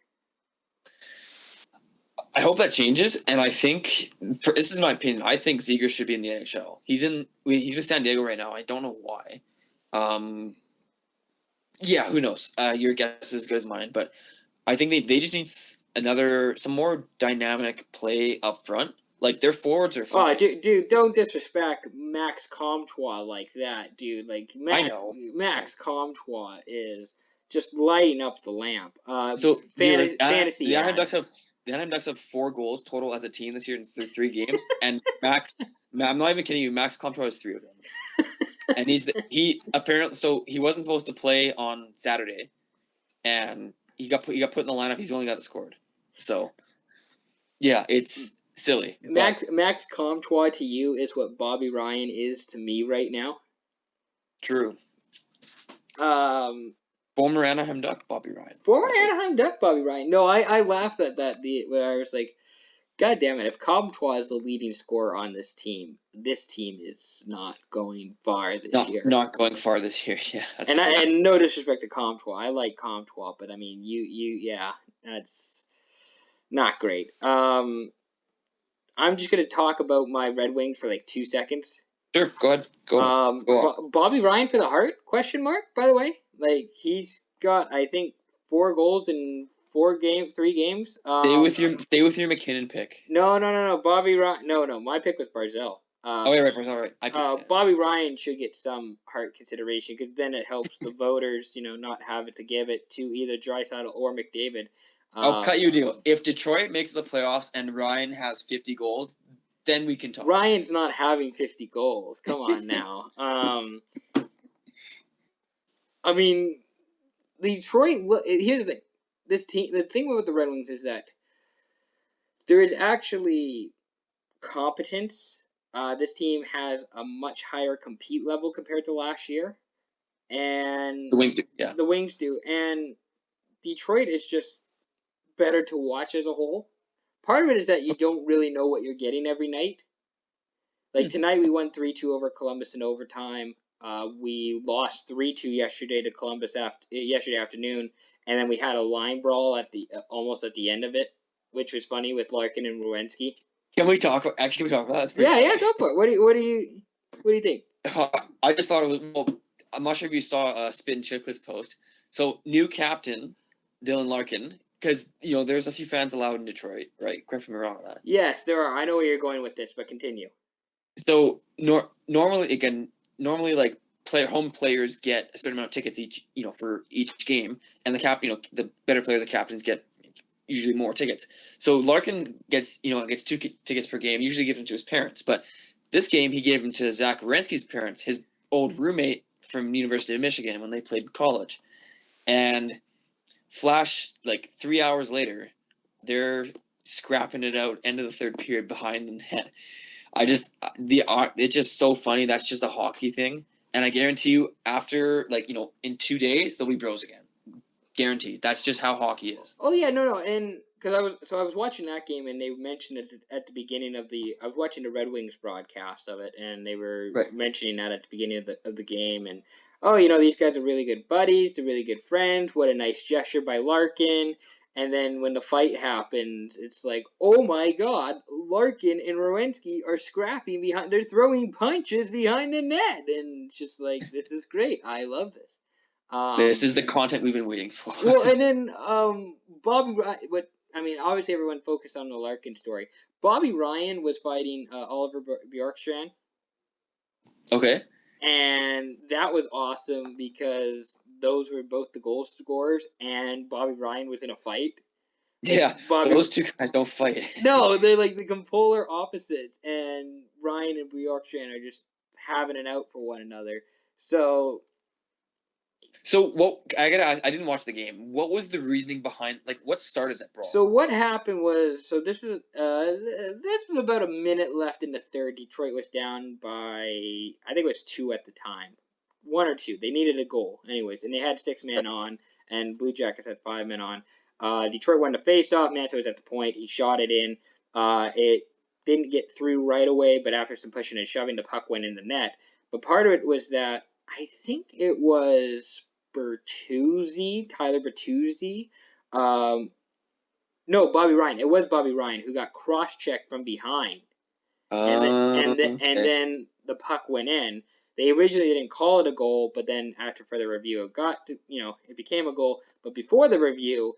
I hope that changes, and I think this is my opinion. I think Ziegler should be in the NHL. He's with San Diego right now. I don't know why. Yeah, who knows? Your guess is as good as mine, but I think they just need some more dynamic play up front. Like, their forwards are fine. Oh, dude, don't disrespect Max Comtois like that, dude. Like, Max Comtois is just lighting up the lamp. So fantasy. The Anaheim Ducks have 4 goals total as a team this year in 3 games, and Max. I'm not even kidding you. Max Comtois has 3 of them, and he wasn't supposed to play on Saturday, and he got put in the lineup. He's the only guy that scored. So, yeah, it's silly. Max Comtois to you is what Bobby Ryan is to me right now. True. Former Anaheim Duck Bobby Ryan. No, I laughed at that. Where I was like, God damn it! If Comtois is the leading scorer on this team is not going far this year. Not going far this year. Yeah. And no disrespect to Comtois, I like Comtois, but I mean, that's not great. I'm just gonna talk about my Red Wings for like 2 seconds. Sure, go ahead. Go on. Bobby Ryan for the Hart? ? By the way, like, he's got, I think, 4 goals in 3 games. Stay with your McKinnon pick. No. Bobby Ryan. No. My pick was Barzell. Right, Barzell. Right. Bobby Ryan should get some Hart consideration because then it helps the voters, not have it to give it to either Draisaitl or McDavid. I'll cut you a deal. If Detroit makes the playoffs and Ryan has 50 goals, then we can talk. Ryan's not having 50 goals. Come on now. I mean, Detroit. Here's the thing. The thing with the Red Wings is that there is actually competence. This team has a much higher compete level compared to last year, and the Wings do. Yeah, the Wings do, and Detroit is just better to watch as a whole. Part of it is that you don't really know what you're getting every night. Like, tonight we won 3-2 over Columbus in overtime. We lost 3-2 yesterday to Columbus yesterday afternoon, and then we had a line brawl almost at the end of it, which was funny with Larkin and Werenski. Can we talk about that? Yeah, go for it. What do you think? I just thought it was. Well, I'm not sure if you saw Spit and Chicklets post. So, new captain Dylan Larkin, because there's a few fans allowed in Detroit, right? Correct me wrong on that. Yes, there are. I know where you're going with this, but continue. So normally like home players get a certain amount of tickets each, for each game, and the better players, the captains, get usually more tickets. So Larkin gets 2 tickets per game, usually gives them to his parents. But this game he gave them to Zach Werenski's parents, his old roommate from University of Michigan when they played college. And flash, like 3 hours later, they're scrapping it out end of the third period behind the net. It's just so funny. That's just a hockey thing. And I guarantee you, after in 2 days, they'll be bros again. guaranteed. That's just how hockey is. Oh yeah, no, and because I was watching that game and they mentioned it at the beginning of I was watching the Red Wings broadcast of it and they were Right. mentioning that at the beginning of the game and oh you know these guys are really good buddies, they're really good friends. What a nice gesture by Larkin. And then when the fight happens, it's like, oh my God, Larkin and Rowensky are scrapping behind. They're throwing punches behind the net, and it's just like this is great. I love this. This is the content we've been waiting for. Well, and then Bobby, what I mean, obviously everyone focused on the Larkin story. Bobby Ryan was fighting Oliver Bjorkstrand, Okay. and that was awesome because those were both the goal scorers, and Bobby Ryan was in a fight. Like Yeah, Bobby, those two guys don't fight. no, they're like the polar opposites, and Ryan and Bjorkstrand are just having it out for one another. So So what I gotta ask, I didn't watch the game. What was the reasoning behind what started that brawl? So what happened was, so this was about a minute left in the third. Detroit was down by I think it was two at the time, one or two. They needed a goal, anyways, and they had 6 men on, and Blue Jackets had 5 men on. Detroit won the face-off. Manto was at the point. He shot it in. It didn't get through right away, but after some pushing and shoving, the puck went in the net. But part of it was that I think it was Tyler Bertuzzi. Um, no, Bobby Ryan. It was Bobby Ryan who got cross-checked from behind, and Okay. then the puck went in. They originally didn't call it a goal, but then after further review, it became a goal. But before the review,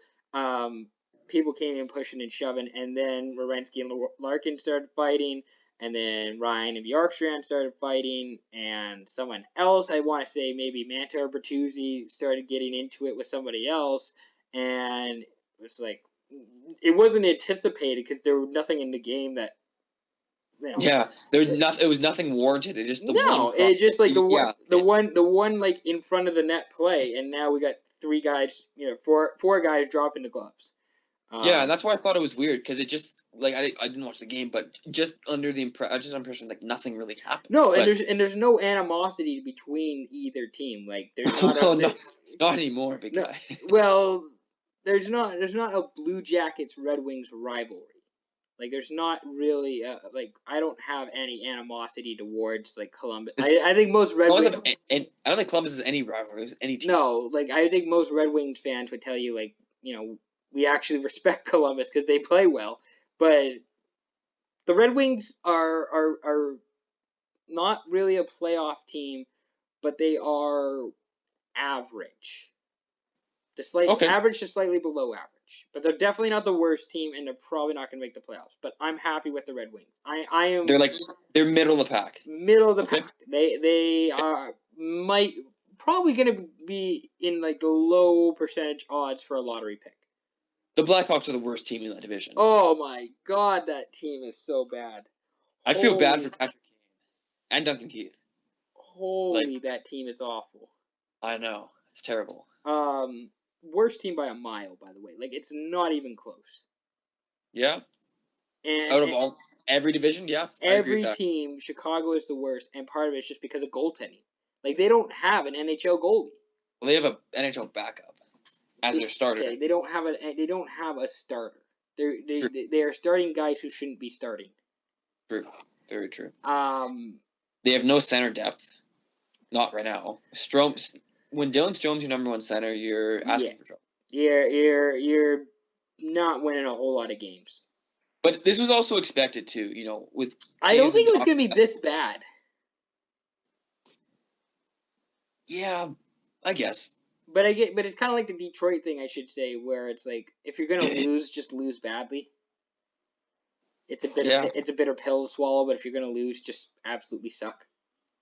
people came in pushing and shoving, and then Werenski and Larkin started fighting, and then Ryan and Bjorkstrand started fighting, and someone else, I want to say maybe Mantar Bertuzzi, started getting into it with somebody else, and it was like it wasn't anticipated because there was nothing in the game that Yeah, there's nothing. It was nothing warranted. It just the one no, cross. it's just like Yeah. Okay. the one like in front of the net play, and now we got three guys, four guys dropping the gloves. Yeah, and Um, that's why I thought it was weird because it just I didn't watch the game, but just under the impression nothing really happened. no, But and there's no animosity between either team. Like there's not well, there, not anymore, big no, guy. well, there's not a Blue Jackets Red Wings rivalry. Like there's not really like I don't have any animosity towards like Columbus. This I think most Red Columbus Wings. have, and I don't think Columbus is any rivalry. It's any team. No, like I think most Red Wings fans would tell you, like we actually respect Columbus because they play well, but the Red Wings are not really a playoff team, but they are average, the slight Okay, average to slightly below average. But they're definitely not the worst team, and they're probably not going to make the playoffs. But I'm happy with the Red Wings. I am they're middle of the pack. middle of the Okay, pack. They are might probably going to be in like the low percentage odds for a lottery pick. the Blackhawks are the worst team in that division. Oh my God, that team is so bad. I feel bad for Holy, Patrick Kane and Duncan Keith. holy, Like that team is awful. I know it's terrible. Worst team by a mile, by the way. Like it's not even close. Yeah, And, out of and all every division, yeah, I agree with every that. team, Chicago is the worst, and part of it is just because of goaltending. Like they don't have an NHL goalie. Well, they have a NHL backup as their starter. Okay, they don't have a starter. True, They are starting guys who shouldn't be starting. true, very true. Um, They have no center depth. Not right now. Strom, when Dylan Strome's your number one center, you're yeah, asking for trouble. you're not winning a whole lot of games. But this was also expected too. With I don't Taves and think it was Doc. going to be this bad. Yeah, I guess. But but it's kind of like the Detroit thing, I should say, where it's like if you're gonna lose, just lose badly. Yeah, it's a bitter pill to swallow, but if you're gonna lose, just absolutely suck.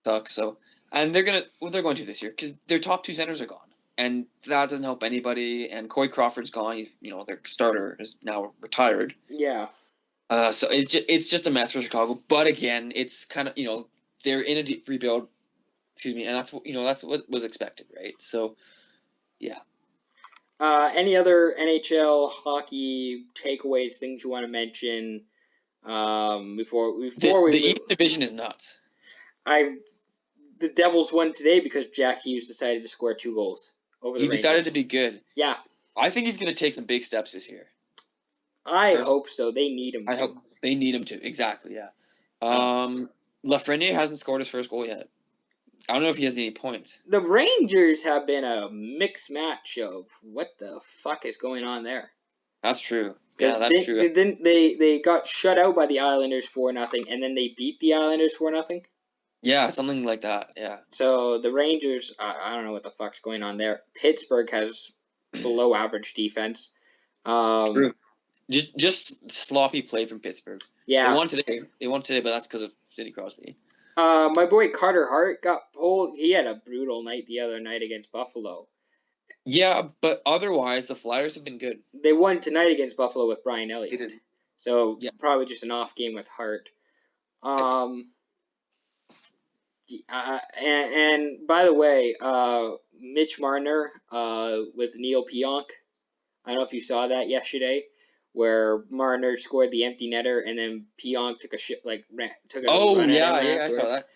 sucks. So, and they're going to this year because their top two centers are gone, and that doesn't help anybody. And Corey Crawford's gone. Their starter is now retired. Yeah. So it's just a mess for Chicago. But again, it's kind of they're in a deep rebuild. Excuse me, and that's what was expected, right? So, yeah. Any other NHL hockey takeaways, things you want to mention The before we the move? East Division is nuts. I the Devils won today because Jack Hughes decided to score 2 goals. over the He Rangers. decided to be good. Yeah. I think he's going to take some big steps this year. I hope so. They need him I to. hope they need him to. Exactly, yeah. Lafreniere hasn't scored his first goal yet. I don't know if he has any points. The Rangers have been a mixed match of what the fuck is going on there. That's true. Yeah, Because that's true. didn't they got shut out by the Islanders 4-0, and then they beat the Islanders 4-0? Yeah, something like that. Yeah. So the Rangers, I don't know what the fuck's going on there. Pittsburgh has below average defense. True. Just sloppy play from Pittsburgh. Yeah. They won today. But that's because of Sidney Crosby. My boy Carter Hart got pulled. He had a brutal night the other night against Buffalo. Yeah, but otherwise the Flyers have been good. They won tonight against Buffalo with Brian Elliott. They did. So yeah, probably just an off game with Hart. And by the way, Mitch Marner with Neil Pionk. I don't know if you saw that yesterday, where Marner scored the empty netter, and then Pionk took a run at him afterwards. I saw that.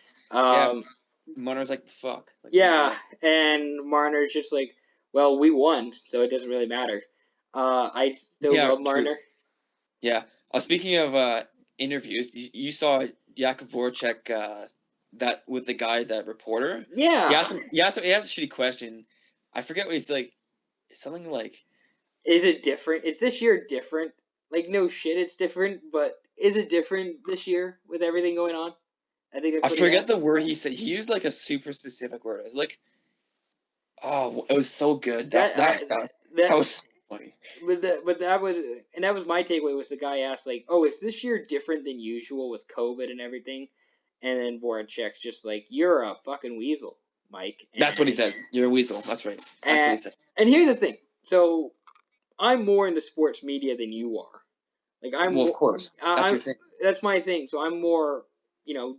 Marner's like, fuck. Like, yeah, and Marner's just like, well, we won, so it doesn't really matter. I still love Marner. True. Yeah. Speaking of interviews, you saw Jakub Voracek that with the guy, that reporter. Yeah. He asked a shitty question. I forget what he's like. Something like, is it different? Is this year different? Like, no shit, it's different, but is it different this year with everything going on? I think that's I forget the word he said. He used like a super specific word. It was like, oh, it was so good. That was so funny. But that was my takeaway. Was the guy asked like, "Oh, is this year different than usual with COVID and everything?" And then Voracek's just like, "You're a fucking weasel, Mike." That's what he said. You're a weasel. That's right. That's what he said. And here's the thing. So I'm more into sports media than you are. Like of course. That's your thing. That's my thing. So I'm more,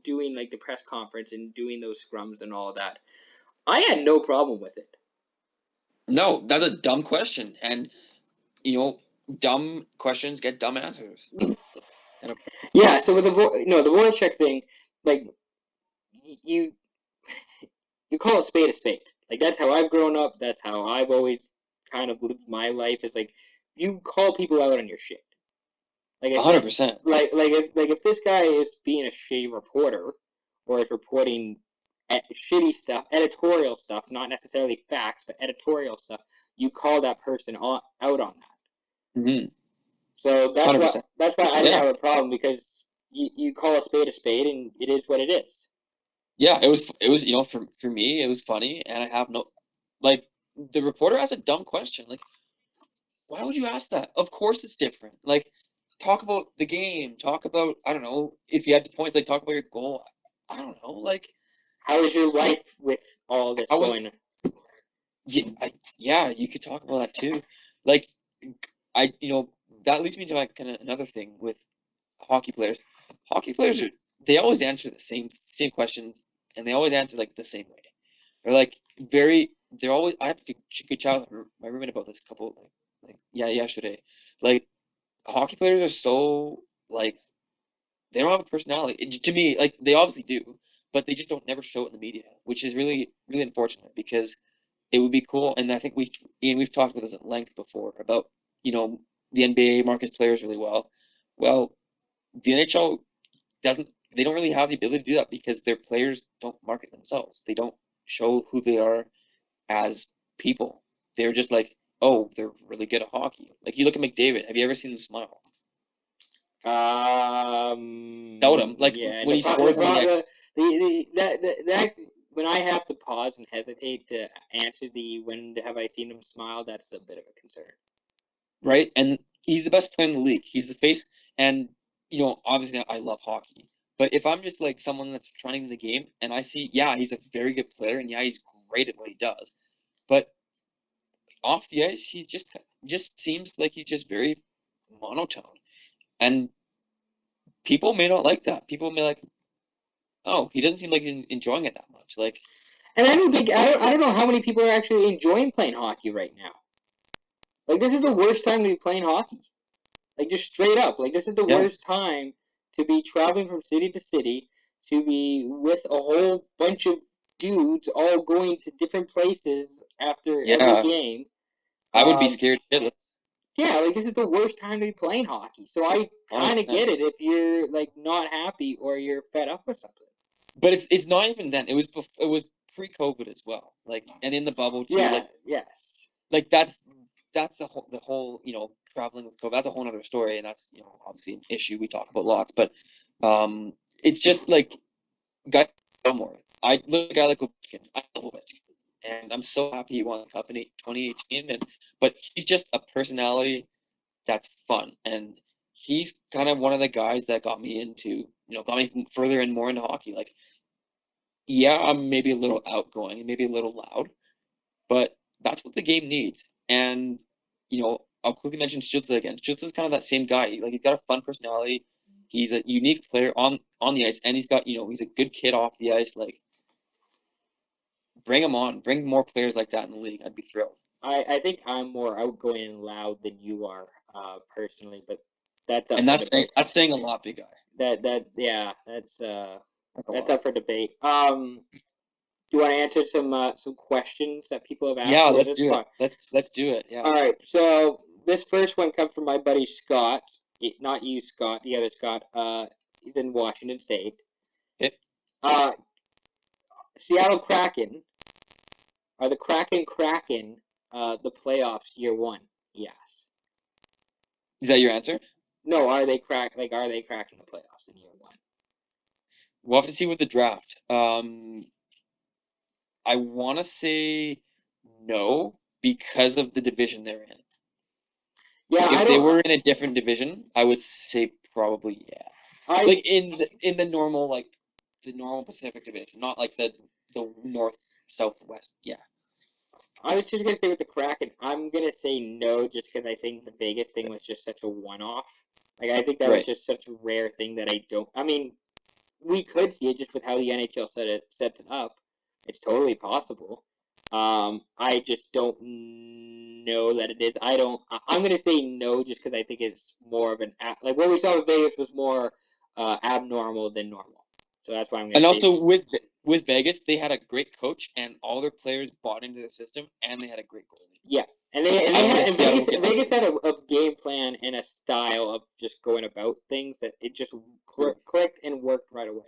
doing like the press conference and doing those scrums and all of that. I had no problem with it. No, that's a dumb question, and dumb questions get dumb answers. Yeah. So with the Voracek thing, like you call a spade a spade. Like that's how I've grown up. That's how I've always kind of lived my life. Is like you call people out on your shit. Like 100%. Like if this guy is being a shitty reporter or is reporting shitty stuff, editorial stuff, not necessarily facts, but editorial stuff, you call that person out on that. Mm-hmm. So that's why I didn't have a problem, because you call a spade, and it is what it is. Yeah, it was for me it was funny, and I have no, like, the reporter asked a dumb question, like, why would you ask that? Of course it's different. Like, talk about the game, talk about, I don't know, if you had points, like, talk about your goal. I don't know, like, how is your life with all this going? Yeah, you could talk about that too. Like, that leads me to like kind of another thing with hockey players. Hockey players they always answer the same questions, and they always answer like the same way. They're like they're always. I have a good chat with my roommate about this couple yesterday. Like, hockey players are so like, they don't have a personality. To me, like, they obviously do, but they just don't never show it in the media, which is really, really unfortunate, because it would be cool. And I think we've talked about this at length before about, the NBA markets players really well. Well, the NHL they don't really have the ability to do that, because their players don't market themselves. They don't show who they are as people. They're just like, oh, they're really good at hockey. Like, you look at McDavid. Have you ever seen him smile? Seldom. Like, when he scores on that when I have to pause and hesitate to answer when have I seen him smile, that's a bit of a concern. Right? And he's the best player in the league. He's the face, and obviously I love hockey. But if I'm just like someone that's trying in the game, and I see, yeah, he's a very good player, and yeah, he's great at what he does, but off the ice, he just seems like he's just very monotone, and people may not like that. People may like, oh, he doesn't seem like he's enjoying it that much. Like, and I don't know how many people are actually enjoying playing hockey right now. Like, this is the worst time to be playing hockey. Like, just straight up. Like, this is the worst time to be traveling from city to city, to be with a whole bunch of dudes all going to different places after every Yeah, game. I would be Um, scared shitless, yeah, like this is the worst time to be playing hockey. So I kind of 100%. get it if you're like not happy or you're fed up with something. But it's not even then. It was pre-COVID as well. Like, and in the bubble too. Yeah, yes. Like that's the whole traveling with COVID. That's a whole other story, and that's obviously an issue we talk about lots. But um, it's just like guy more. I look at a guy like Ovechkin. I love Ovechkin, and I'm so happy he won the cup in 2018. But he's just a personality that's fun, and he's kind of one of the guys that got me got me further and more into hockey. Like, yeah, I'm maybe a little outgoing and maybe a little loud, but that's what the game needs. And I'll quickly mention Stützle again. Stützle's kind of that same guy. Like, he's got a fun personality. He's a unique player on the ice, and he's got he's a good kid off the ice. Like, bring him on. Bring more players like that in the league. I'd be thrilled. I think I'm more outgoing and loud than you are, personally, but that's up And for debate. that's saying a lot, big guy. That yeah, That's a that's lot. up for debate. Do you want to answer some questions that people have asked Yeah, for let's this do it. pod? Let's do it. Yeah. All right, so this first one comes from my buddy Scott. Not you, Scott. The other Scott. He's in Washington State. Okay. Uh, Seattle Kraken. Are the Kraken the playoffs year one? Yes. Is that your answer? No, are they cracking the playoffs in year one? We'll have to see with the draft. I want to say no because of the division they're in. Yeah, I If they don't. were in a different division, I would say probably yeah. I Like in the normal the normal Pacific division, not like the north southwest. Yeah. I was just gonna say with the Kraken, I'm gonna say no, just because I think the Vegas thing was just such a one-off. Like I think that was Right. just such a rare thing that I don't. I mean, we could see it just with how the NHL sets it up. It's totally possible. I just don't know that it is. I don't. I'm gonna say no, just because I think it's more of an like what we saw with Vegas was more abnormal than normal. So that's why I'm gonna And say also with Vegas, they had a great coach and all their players bought into the system and they had a great goalie. yeah. And they I don't had think and Seattle Vegas will get much Vegas of had this. a game plan and a style of just going about things that it just True. clicked and worked right away.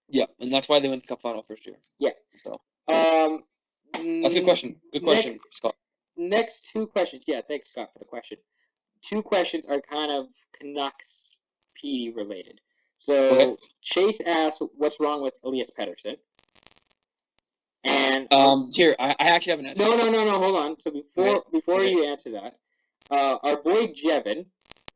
Yeah, and that's why they went to Cup final first year. Yeah. So Um. that's a good question. Good Next question, Scott. next two questions. Yeah, thanks Scott for the question. Two questions are kind of Canucks PD related. Okay. So Chase asks, "What's wrong with Elias Pettersson?" And Here, I actually have an answer. no, hold on. So Okay. before Okay. you answer that, our boy Jevin,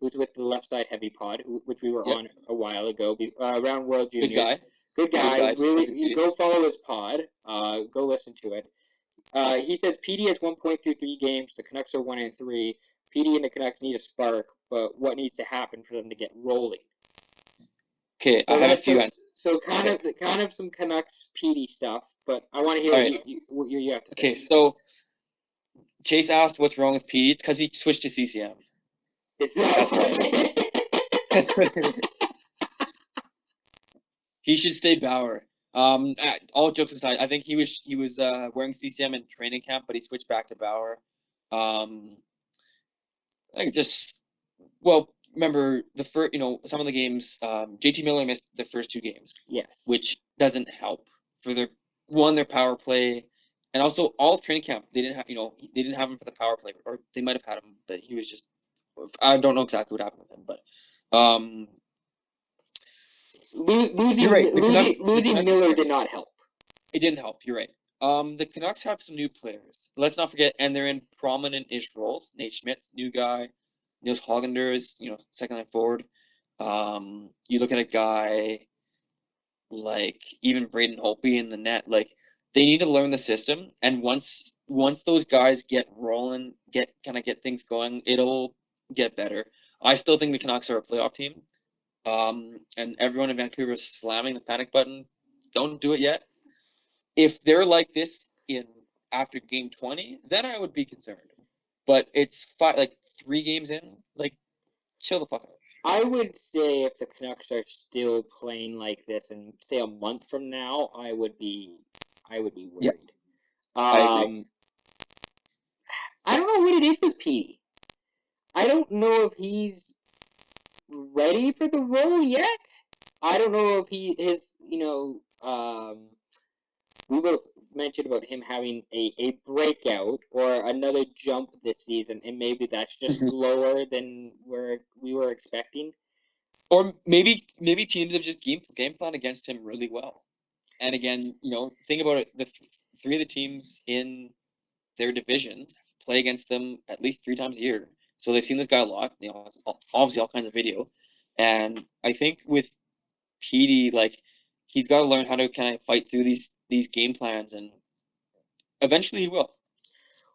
who's with the Left Side Heavy Pod, which we were Yep. on a while ago, around World Good Juniors. guy. Good Good guy. guy. Really, Sounds like you PD. go follow his pod. Go listen to it. He says PD has 1.23 games. The Canucks are 1-3. PD and the Canucks need a spark, but what needs to happen for them to get rolling? Okay, I So have a that's few answers. so Okay. kind of some Canucks PD stuff, but I want to hear All right. what you have to say. Okay, so Chase asked what's wrong with Pete. It's because he switched to CCM. Is that That's what why. it is? That's what it is. He should stay Bauer. All jokes aside, I think he was wearing CCM in training camp, but he switched back to Bauer. Um, I just well remember the first some of the games. JT Miller missed the first two games, Yes. which doesn't help for their power play, and also all of training camp they didn't have they didn't have him for the power play, or they might have had him, but he was just I don't know exactly what happened with him, but you're right. The Losing Canucks did Miller trade. did not help. It didn't help. You're right. The Canucks have some new players. Let's not forget, and they're in prominent-ish roles. Nate Schmidt's new guy. Niels Hollander is, second line forward. You look at a guy like even Braden Holtby in the net. Like, they need to learn the system, and once those guys get rolling, get things going, it'll get better. I still think the Canucks are a playoff team. And everyone in Vancouver is slamming the panic button. Don't do it yet. If they're like this in after game 20, then I would be concerned. But it's like 3 games in, like, chill the fuck out. I would say if the Canucks are still playing like this, and say a month from now, I would be I would be Yeah, worried. I agree. I don't know what it is with Petey. I don't know if he's ready for the role yet. I don't know if he is, we both mentioned about him having a breakout or another jump this season, and maybe that's just slower than we were expecting. Or maybe teams have just game plan against him really well. And again, think about it. The three of the teams in their division play against them at least 3 times a year, so they've seen this guy a lot. Obviously all kinds of video, and I think with PD, like he's got to learn how to kind of fight through these game plans, and eventually he will.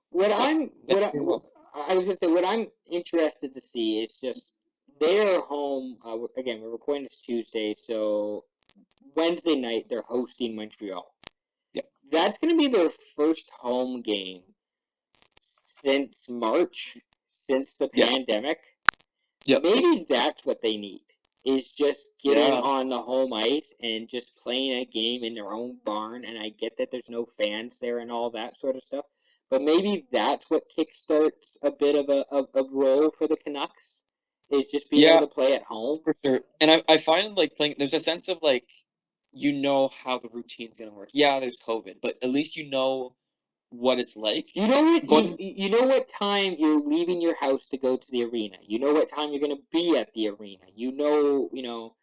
What I'm what Eventually he will. I was gonna say, what I'm interested to see is just they're home again. We're recording this Tuesday, so Wednesday night they're hosting Montreal. Yeah. That's gonna be their first home game since March, since the Yeah. pandemic. Yep. Maybe that's what they need, is just getting Yeah. on the home ice and just playing a game in their own barn. And I get that there's no fans there and all that sort of stuff, but maybe that's what kickstarts a bit of a role for the Canucks, is just being able Yeah, to play at home. for sure. And I find like playing. There's a sense of like how the routine's gonna work. Yeah, there's COVID, but at least you know what it's like. You know what Going. you know what time you're leaving your house to go to the arena. You know what time you're going to be at the arena. You know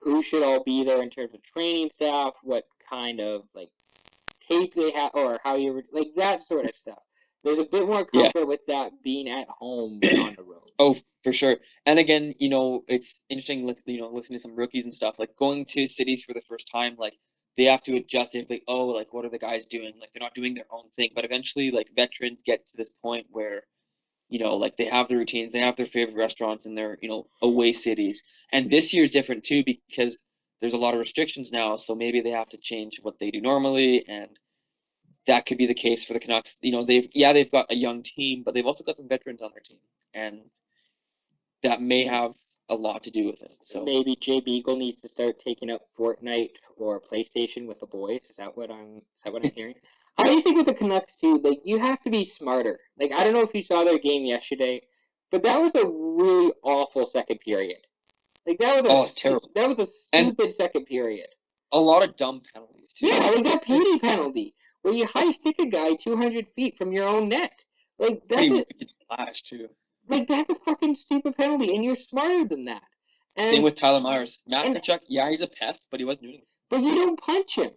who should all be there in terms of training staff, what kind of like tape they have, or how you like that sort of stuff. There's a bit more Yeah. comfort with that being at home than on the road. Oh, for sure. And again, it's interesting, like, listening to some rookies and stuff, like going to cities for the first time, like they have to adjust. They're like, oh, like what are the guys doing? Like they're not doing their own thing. But eventually, like veterans get to this point where, like they have their routines, they have their favorite restaurants in their, away cities. And this year is different too because there's a lot of restrictions now. So maybe they have to change what they do normally, and that could be the case for the Canucks. They've got a young team, but they've also got some veterans on their team, and that may have a lot to do with it. So Maybe Jay Beagle needs to start taking up Fortnite or PlayStation with the boys. Is that what I'm hearing? I just think with the Canucks too, like you have to be smarter. Like I don't know if you saw their game yesterday, but that was a really awful second period. Like oh, it's terrible, that was a and stupid second period. a lot of dumb penalties too. Yeah, like that Just Petey penalty where you high stick a guy 200 feet from your own net. Like pretty that's a wicked splash too. fucking stupid penalty, and you're smarter than that. Same And with Tyler Myers. Matt and Kachuk, yeah, he's a pest, but he wasn't doing it. but you don't punch him.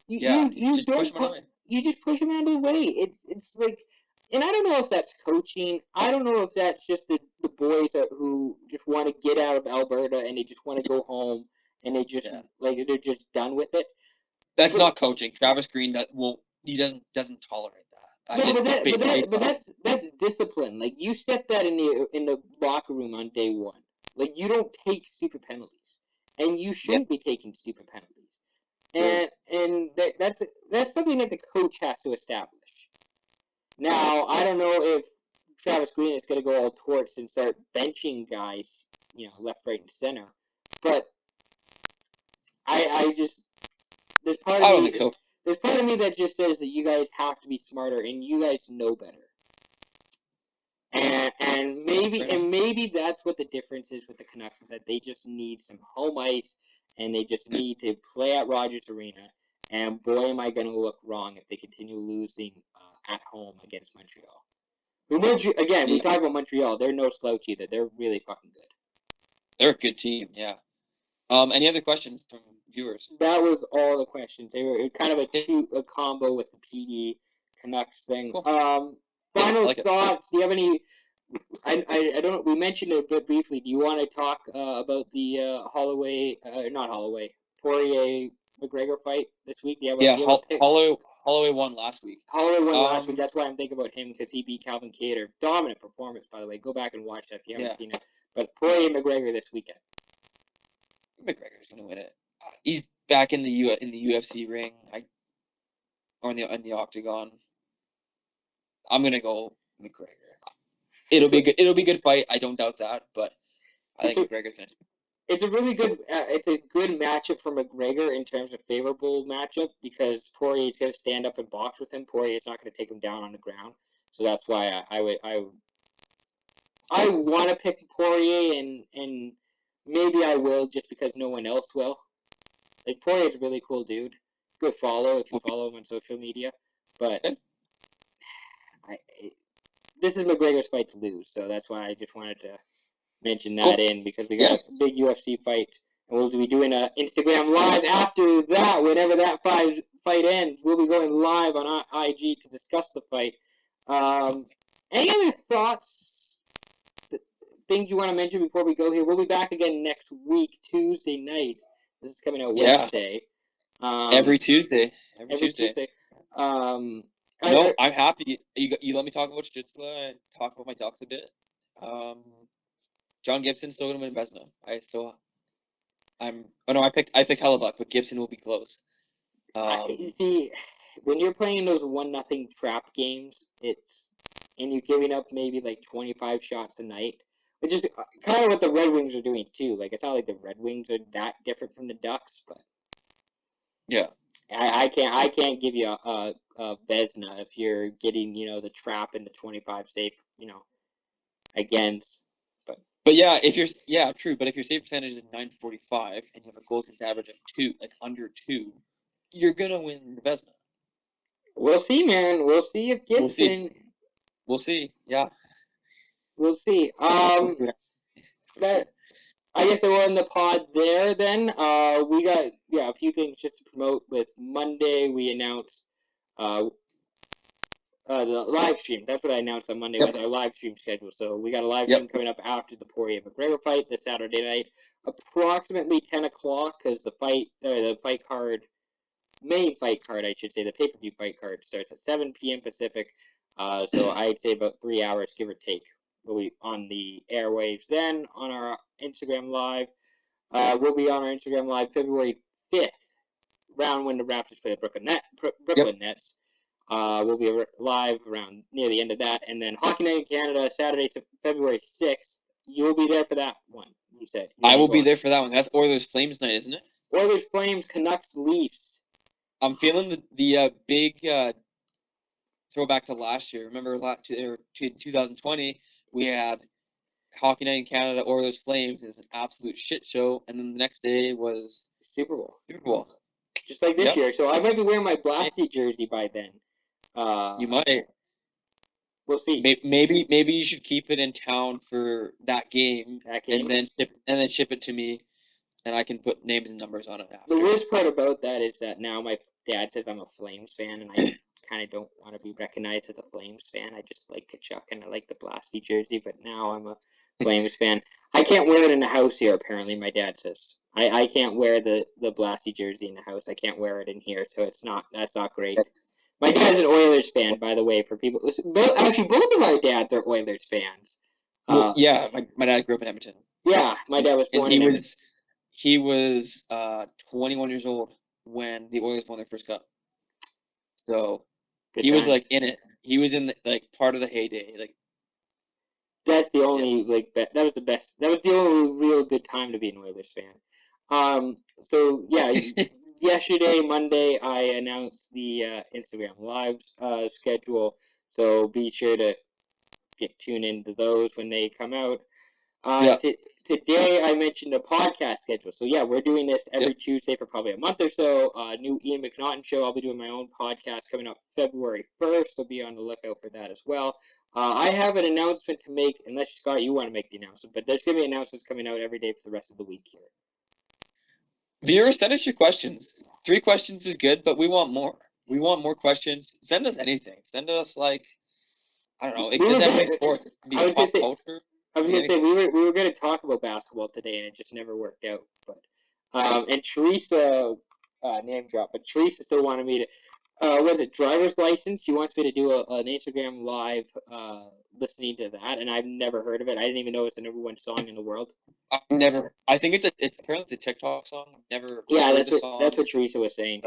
You Yeah, you you just push don't him pu- away. you just push him out of the way. It's like, and I don't know if that's coaching. I don't know if that's just the boys who just want to get out of Alberta and they just want to go home and they just Yeah, like they're just done with it. that's But not coaching. Travis Green he doesn't tolerate that. I no, just based on that's discipline. Like you set that in the locker room on day one. Like you don't take stupid penalties, and you yeah, shouldn't be taking stupid penalties. true. And that's something that the coach has to establish. Now, I don't know if Travis Green is going to go all torts and start benching guys, left, right, and center. But I just there's part of I don't think me so. there's part of me that just says that you guys have to be smarter and you guys know better. And Yeah, maybe fair enough. that's what the difference is with the Canucks, is that they just need some home ice and they just need to play at Rogers Arena. And boy, am I going to look wrong if they continue losing at home against Montreal. Again, we Yeah, talk about Montreal. They're no slouch either. They're really fucking good. they're a good team. Yeah. Any other questions from viewers? That was all the questions. They were kind of Okay, a combo with the PD Canucks thing. cool. I Final like it. thoughts. Do you have any? I don't know. We mentioned it a bit briefly. Do you want to talk about the Holloway, not Holloway, Poirier McGregor fight this week? Yeah, Do you have a pick? Holloway won last week. Holloway won last week. Um, That's why I'm thinking about him, because he beat Calvin Cater. Dominant performance, by the way. Go back and watch that if you haven't yeah, seen it. But yeah. Poirier McGregor this weekend. McGregor's gonna win it. He's back in the UFC ring. Or in the octagon. I'm gonna go McGregor. It'll It's be a, good. It'll be a good fight. I don't doubt that, but I it's think a McGregor's gonna. it's a really good it's a good matchup for McGregor in terms of favorable matchup because Poirier's going to stand up and box with him. Poirier's not going to take him down on the ground, so that's why I want to pick Poirier and maybe I will just because no one else will. Like Poirier's a really cool dude. Good follow if you follow him on social media, but I this is McGregor's fight to lose, so that's why I just wanted to mention that Cool. in because we got Yeah. a big UFC fight, and we'll be doing an Instagram live after that. Whenever that fight ends, we'll be going live on IG to discuss the fight. Any other thoughts? Things you want to mention before we go here? We'll be back again next week, Tuesday night. This is coming out Yeah. Wednesday. Every Tuesday. Every Every Tuesday. Tuesday. Um, No, I'm happy. You let me talk about Stützle and talk about my Ducks a bit. John Gibson's still gonna win Vesna. Oh no, I picked Hellebuck, but Gibson will be close. I see. When you're playing those 1-0 trap games, and you're giving up maybe like 25 shots a night, which is kind of what the Red Wings are doing too. Like it's not like the Red Wings are that different from the Ducks, but Yeah. I can't give you a Vesna if you're getting the trap and the 25 safe against. But yeah, true. But if your save percentage is 945 and you have a goals against average of 2, like under 2, you're gonna win the Vesna. We'll see, man. We'll see if We'll see. Gibson. We'll see. Yeah. We'll see. We'll see for sure. That I guess we're in the pod there then. We got a few things just to promote. With Monday, we announced uh, the live stream. That's what I announced on Monday Yep. was our live stream schedule. So we got a live stream Yep. coming up after the Poirier McGregor fight this Saturday night, approximately 10 o'clock, because the fight card, main fight card, I should say, the pay-per-view fight card starts at 7 p.m. Pacific. So I'd say about 3 hours, give or take. We'll be on the airwaves then on our Instagram live. We'll be on our Instagram live February 5th, round when the Raptors play the Yep. Brooklyn Nets. We'll be live around near the end of that. And then Hockey Night in Canada, Saturday, February 6th. You'll be there for that one, you said. You I want to will go be on. there for that one. That's Oilers Flames night, isn't it? Oilers, Flames, Canucks, Leafs. I'm feeling the big throwback to last year. Remember, 2020, we had Hockey Night in Canada, Oilers Flames. It was an absolute shit show, and then the next day was Super Bowl. Super Bowl. Just like this Yep. year. So I might be wearing my Blasty jersey by then. You might. We'll see. Maybe you should keep it in town for that game, That game. and then ship it to me, and I can put names and numbers on it after. The worst part about that is that now my dad says I'm a Flames fan, and I kind of don't want to be recognized as a Flames fan. I just like Kachuk and I like the Blasty jersey, but now I'm a Flames fan. I can't wear it in the house here. Apparently, my dad says I can't wear the Blasty jersey in the house. I can't wear it in here, so that's not great. My dad's an Oilers fan, by the way. For people, actually, both of our dads are Oilers fans. Well, yeah, my dad grew up in Edmonton. Yeah, my dad was and born in Edmonton. he was 21 years old when the Oilers won their first cup. So Good he was times. like in it. He was in like part of the heyday. Like that's the only that was the best. That was the only real good time to be an Oilers fan. So yeah, yesterday Monday I announced the Instagram live schedule. So be sure to get tuned into those when they come out. yeah, Today I mentioned a podcast schedule. So yeah, we're doing this every yep. Tuesday for probably a month or so. New Ian McNaughton show. I'll be doing my own podcast coming up February 1st. So be on the lookout for that as well. I have an announcement to make, unless Scott, you want to make the announcement, but there's going to be announcements coming out every day for the rest of the week here. Viewers, send us your questions. 3 questions is good, but we want more. We want more questions. Send us anything. Send us like I don't know. It doesn't have to be sports. It can be pop culture. I was gonna say we were gonna talk about basketball today, and it just never worked out. But and Teresa name drop, but Teresa still wanted me to. What is it? Driver's license. She wants me to do an Instagram live listening to that, and I've never heard of it. I didn't even know it's the #1 song in the world. I've never. I think it's apparently it's a TikTok song. I've never Yeah, heard the song. that's what Teresa was saying.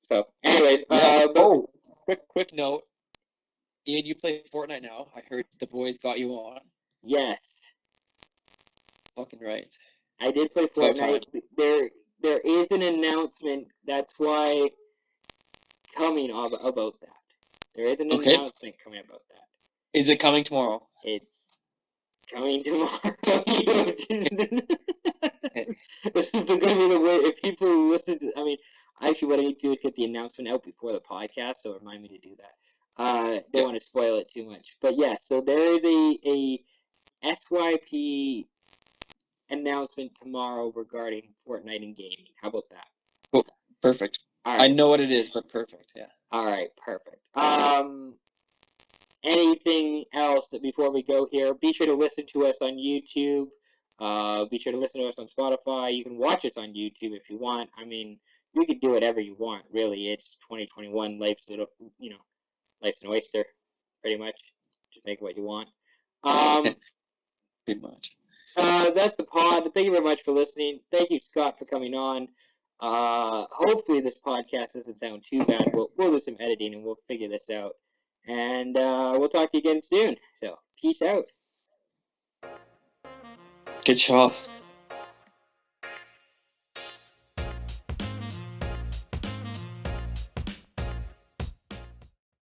So, anyways, yeah. Quick note. Ian, you play Fortnite now. I heard the boys got you on. Yes. Fucking right. I did play Fortnite. There is an announcement. That's why coming about that. There is an Okay. announcement coming about that. Is it coming tomorrow? It's coming tomorrow. This is going to be the way. If people listen to, I mean, actually, what I need to do is get the announcement out before the podcast. So remind me to do that. Don't Yeah. want to spoil it too much, but yeah. So there is a SYP announcement tomorrow regarding Fortnite and gaming. How about that? Cool. Perfect. All I right. know what it is, but perfect. Yeah. All right. Perfect. Anything else that before we go here? Be sure to listen to us on YouTube. Be sure to listen to us on Spotify. You can watch us on YouTube if you want. I mean, you can do whatever you want. Really, it's 2021. Life's an oyster, pretty much. Just make what you want. Pretty much. That's the pod. Thank you very much for listening. Thank you, Scott, for coming on. Hopefully this podcast doesn't sound too bad. We'll do some editing and we'll figure this out. And we'll talk to you again soon. So peace out. Good job.